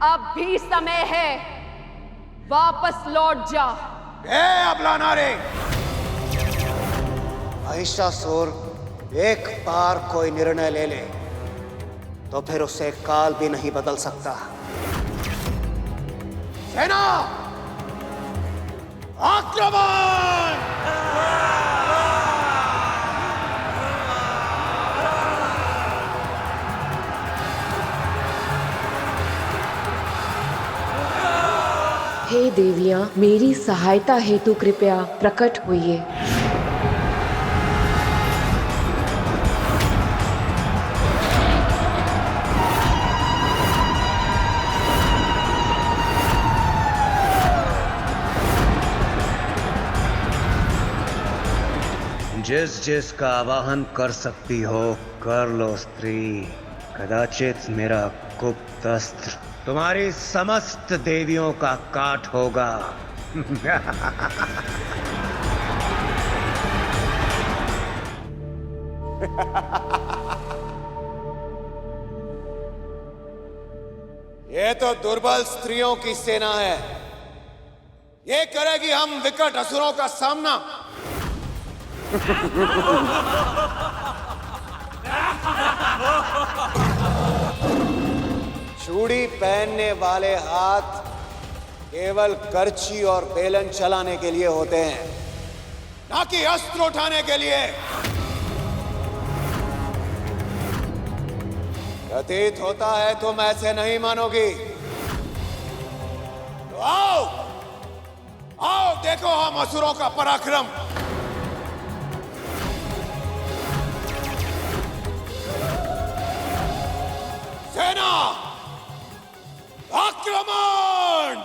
अब भी समय है, वापस लौट जा। अबला नारे, महिषासुर एक बार कोई निर्णय ले ले तो फिर उसे काल भी नहीं बदल सकता। सेना आक्रमण! देवियां मेरी सहायता हेतु कृपया प्रकट होइए। जिस जिसका आवाहन कर सकती हो कर लो स्त्री। कदाचित मेरा गुप्त अस्त्र तुम्हारी समस्त देवियों का काट होगा। ये तो दुर्बल स्त्रियों की सेना है। ये करेगी हम विकट असुरों का सामना। चूड़ी पहनने वाले हाथ केवल करछी और बेलन चलाने के लिए होते हैं, ना कि अस्त्र उठाने के लिए। प्रतीत होता है तुम ऐसे नहीं मानोगी। तो आओ आओ देखो हम असुरों का पराक्रम। सेना आक्रमण!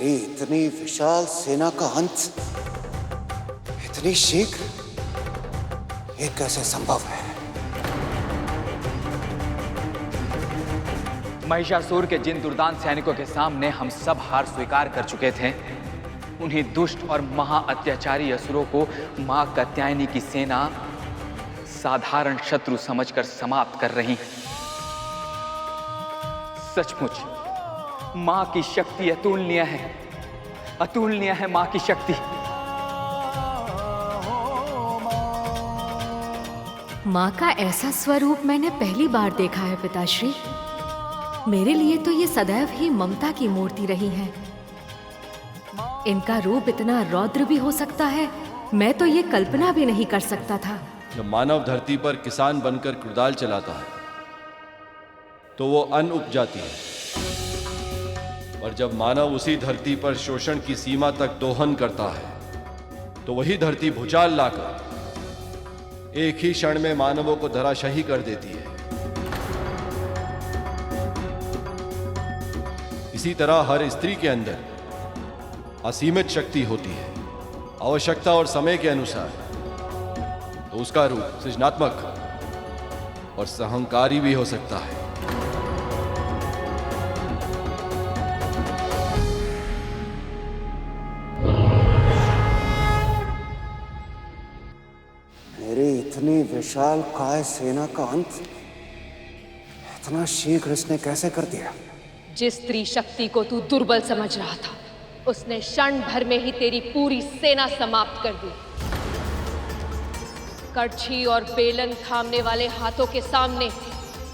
इतनी विशाल सेना का अंत इतनी शीघ्र, ये कैसे संभव है? महिषासुर के जिन दुर्दांत सैनिकों के सामने हम सब हार स्वीकार कर चुके थे, उन्हीं दुष्ट और महा अत्याचारी असुरों को मां कात्यायनी की सेना साधारण शत्रु समझकर समाप्त कर रही है। सचमुच मां की शक्ति अतुलनीय है, अतुलनीय है मां की शक्ति। माँ का ऐसा स्वरूप मैंने पहली बार देखा है पिताश्री। मेरे लिए तो ये सदैव ही ममता की मूर्ति रही हैं। इनका रूप इतना रौद्र भी हो सकता है, मैं तो ये कल्पना भी नहीं कर सकता था। जब मानव धरती पर किसान बनकर कुदाल चलाता है तो वो अन्न उपजाती है, और जब मानव उसी धरती पर शोषण की सीमा तक दोहन करता है तो वही धरती भूचाल लाकर एक ही क्षण में मानवों को धराशाही कर देती है। इसी तरह हर स्त्री के अंदर असीमित शक्ति होती है। आवश्यकता और समय के अनुसार तो उसका रूप सृजनात्मक और सहंकारी भी हो सकता है। मेरी इतनी विशाल काय सेना का अंत इतना शीघ्र इसने कैसे कर दिया? जिस स्त्री शक्ति को तू दुर्बल समझ रहा था, उसने क्षण भर में ही तेरी पूरी सेना समाप्त कर दी। कड़छी और बेलन थामने वाले हाथों के सामने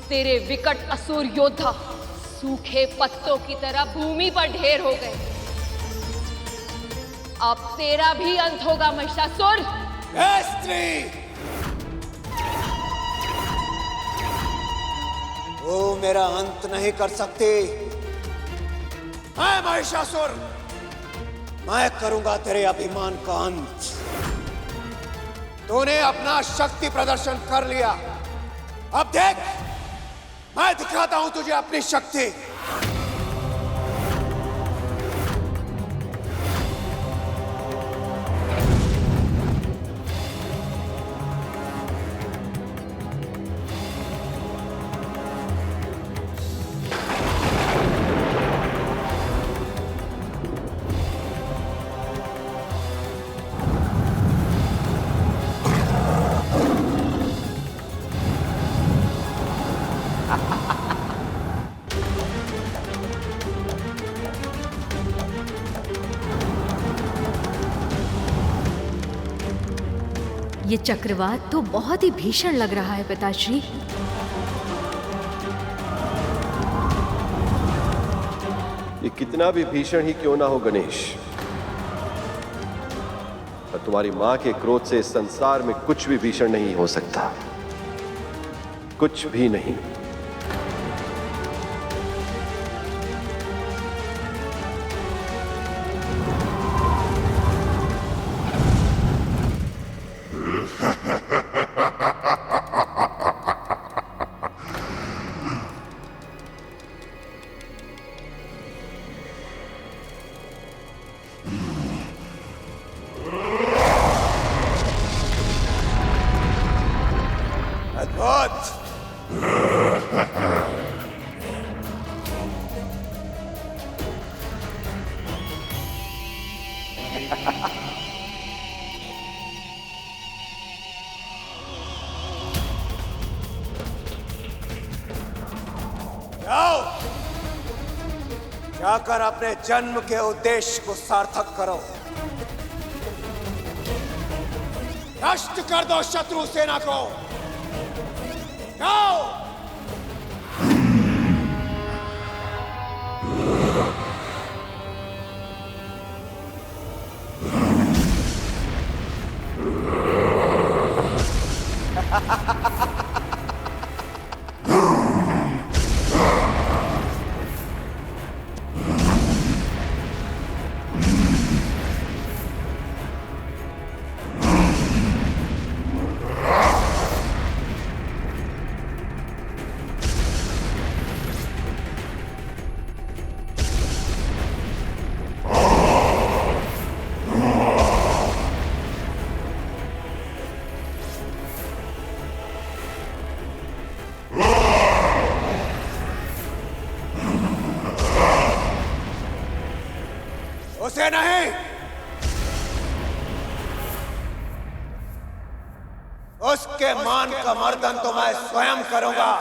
तेरे विकट असुर योद्धा सूखे पत्तों की तरह भूमि पर ढेर हो गए। अब तेरा भी अंत होगा महिषासुर। स्त्री, वो मेरा अंत नहीं कर सकती। मैं महिषासुर, मैं करूंगा तेरे अभिमान का अंत। तूने अपना शक्ति प्रदर्शन कर लिया, अब देख मैं दिखाता हूं तुझे अपनी शक्ति। ये चक्रवात तो बहुत ही भीषण लग रहा है पिताश्री। ये कितना भी भीषण ही क्यों ना हो गणेश, पर तुम्हारी मां के क्रोध से इस संसार में कुछ भी भीषण नहीं हो सकता, कुछ भी नहीं। जाओ, जाकर अपने जन्म के उद्देश्य को सार्थक करो। नष्ट कर दो शत्रु सेना को। जाओ। उसे नहीं, उसके मान का मर्दन तो मैं स्वयं करूंगा।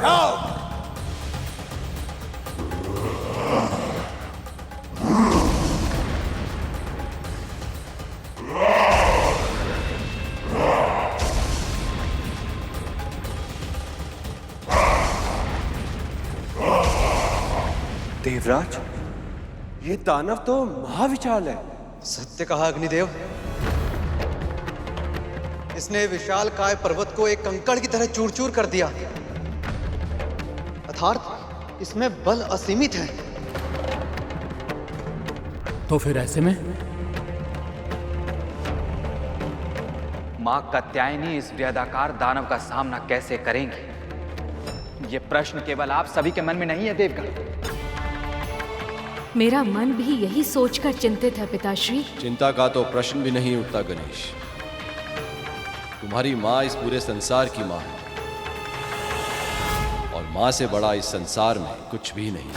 जाओ। देवराज, ये दानव तो महाविशाल है। सत्य कहा अग्निदेव। इसने विशाल काय पर्वत को एक कंकड़ की तरह चूर चूर कर दिया। अर्थात इसमें बल असीमित है। तो फिर ऐसे में मां कात्यायनी इस वृहदाकार दानव का सामना कैसे करेंगी? ये प्रश्न केवल आप सभी के मन में नहीं है देवगण। मेरा मन भी यही सोचकर चिंतित है पिताश्री। चिंता का तो प्रश्न भी नहीं उठता गणेश। तुम्हारी मां इस पूरे संसार की मां है, और मां से बड़ा इस संसार में कुछ भी नहीं।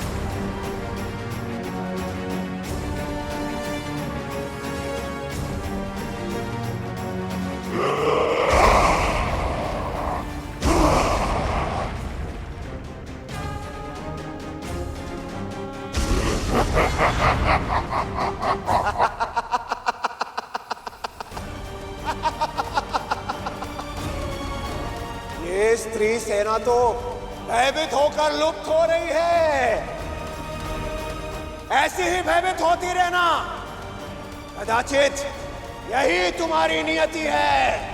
ये स्त्री सेना तो भयभीत होकर लुप्त हो रही है। ऐसी ही भयभीत होती रहना, कदाचित यही तुम्हारी नियति है।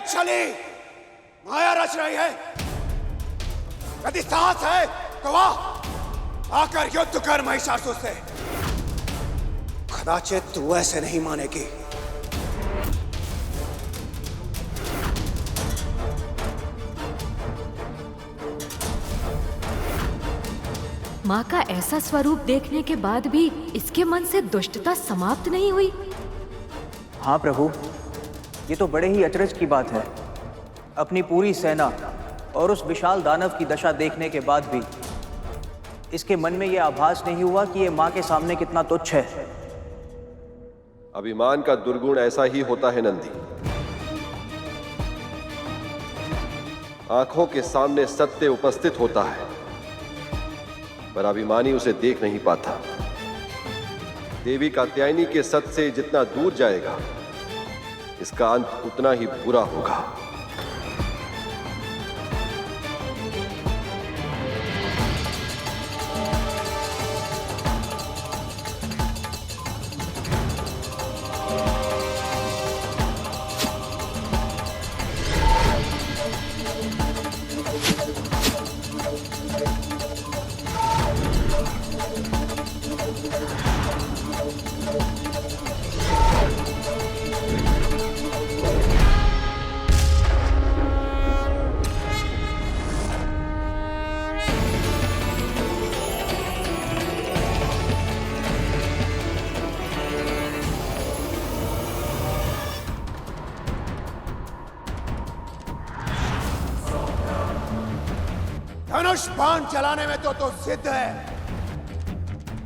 चली माया रच रही है। यदि साहस है तो वाह, आकर युद्ध कर महिषासुर से। कदाचित तू ऐसे नहीं मानेगी। माँ का ऐसा स्वरूप देखने के बाद भी इसके मन से दुष्टता समाप्त नहीं हुई। हाँ प्रभु, ये तो बड़े ही अचरज की बात है। अपनी पूरी सेना और उस विशाल दानव की दशा देखने के बाद भी इसके मन में यह आभास नहीं हुआ कि ये माँ के सामने कितना तुच्छ है। अभिमान का दुर्गुण ऐसा ही होता है नंदी। आंखों के सामने सत्य उपस्थित होता है, पर अभिमानी उसे देख नहीं पाता। देवी कात्यायनी के सत्य से जितना दूर जाएगा, इसका अंत उतना ही बुरा होगा। धनुष बाण चलाने में तो सिद्ध है,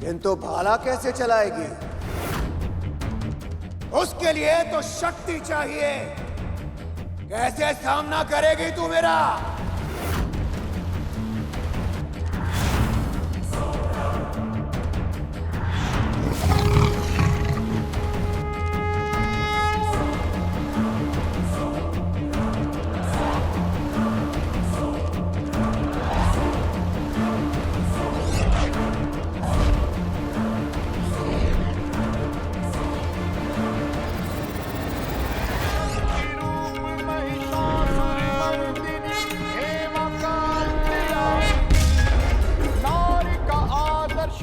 किंतु भाला कैसे चलाएगी? उसके लिए तो शक्ति चाहिए। कैसे सामना करेगी तू मेरा?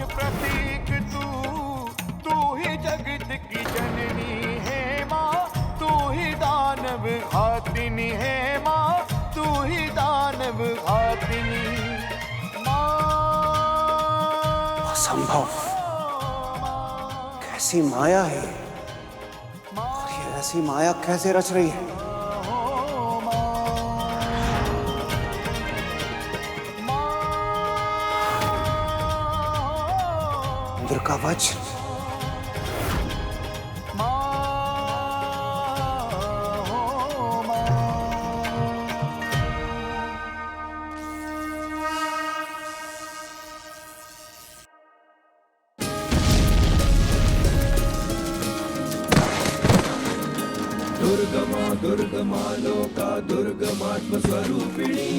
प्रतीक तू ही जगत की जननी है माँ, तू ही दानव घातिनी है माँ, तू ही दानव घातिनी माँ। असंभव, कैसी माया है और ये ऐसी माया कैसे रच रही है? इंद्र का वज्र। दुर्गमा दुर्गमा लोका दुर्गमात्म स्वरूपिणी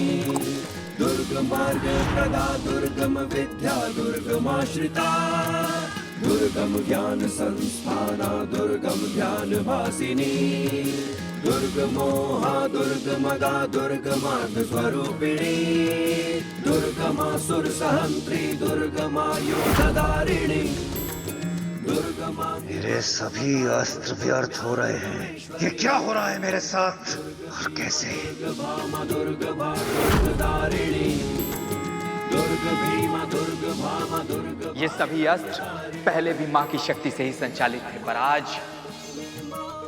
दुर्गमार्ग प्रदा दुर्गम विद्या दुर्गमाश्रिता दुर्गम ज्ञान संस्थाना दुर्गम ध्यान भासिनी दुर्गमोहा दुर्गमगा दुर्गमार्ग स्वरूपिणी दुर्गमा सुर सहंत्री दुर्गमा योगदारिणी। मेरे सभी अस्त्र व्यर्थ हो रहे हैं। ये क्या हो रहा है मेरे साथ और कैसे? ये सभी अस्त्र पहले भी माँ की शक्ति से ही संचालित थे, पर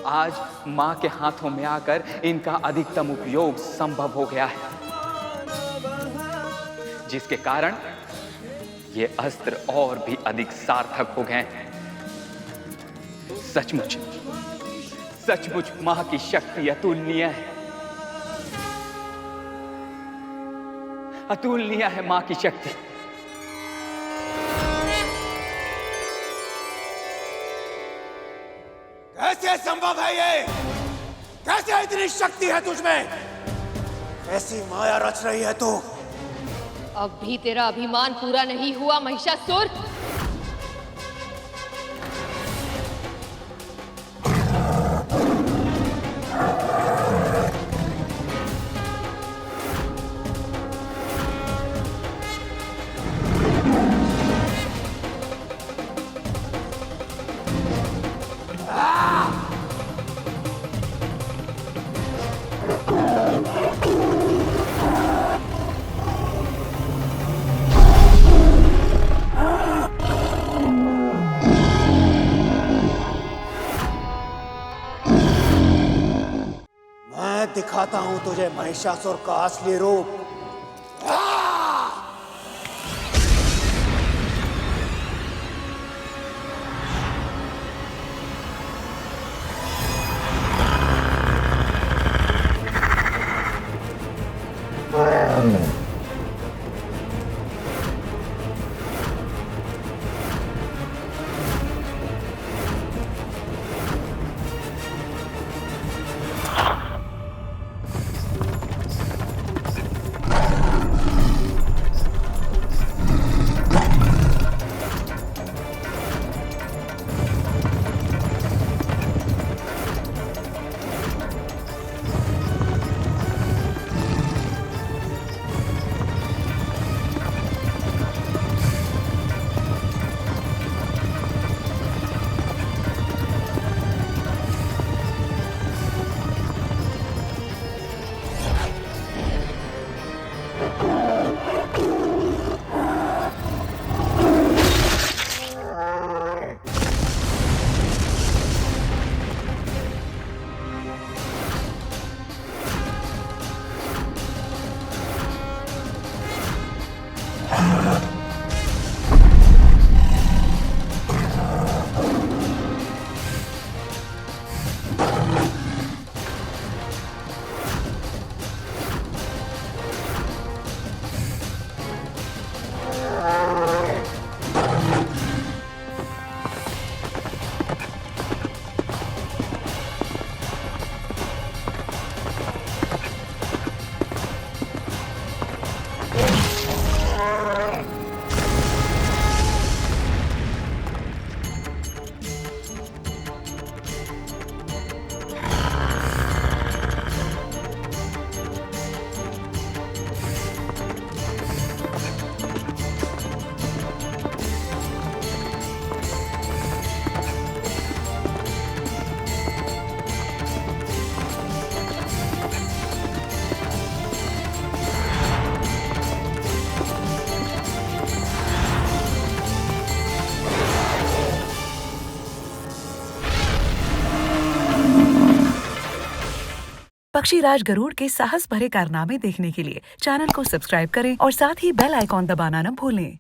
आज माँ के हाथों में आकर इनका अधिकतम उपयोग संभव हो गया है, जिसके कारण ये अस्त्र और भी अधिक सार्थक हो गए हैं। सचमुच सचमुच मां की शक्ति अतुलनीय है, अतुलनीय है मां की शक्ति। कैसे संभव है ये? कैसे इतनी शक्ति है तुझमें? ऐसी माया रच रही है तू? अब भी तेरा अभिमान पूरा नहीं हुआ महिषासुर। दिखाता हूं तुझे महिषासुर का असली रूप। पक्षीराज गरुड़ के साहस भरे कारनामे देखने के लिए चैनल को सब्सक्राइब करें और साथ ही बेल आइकॉन दबाना न भूलें।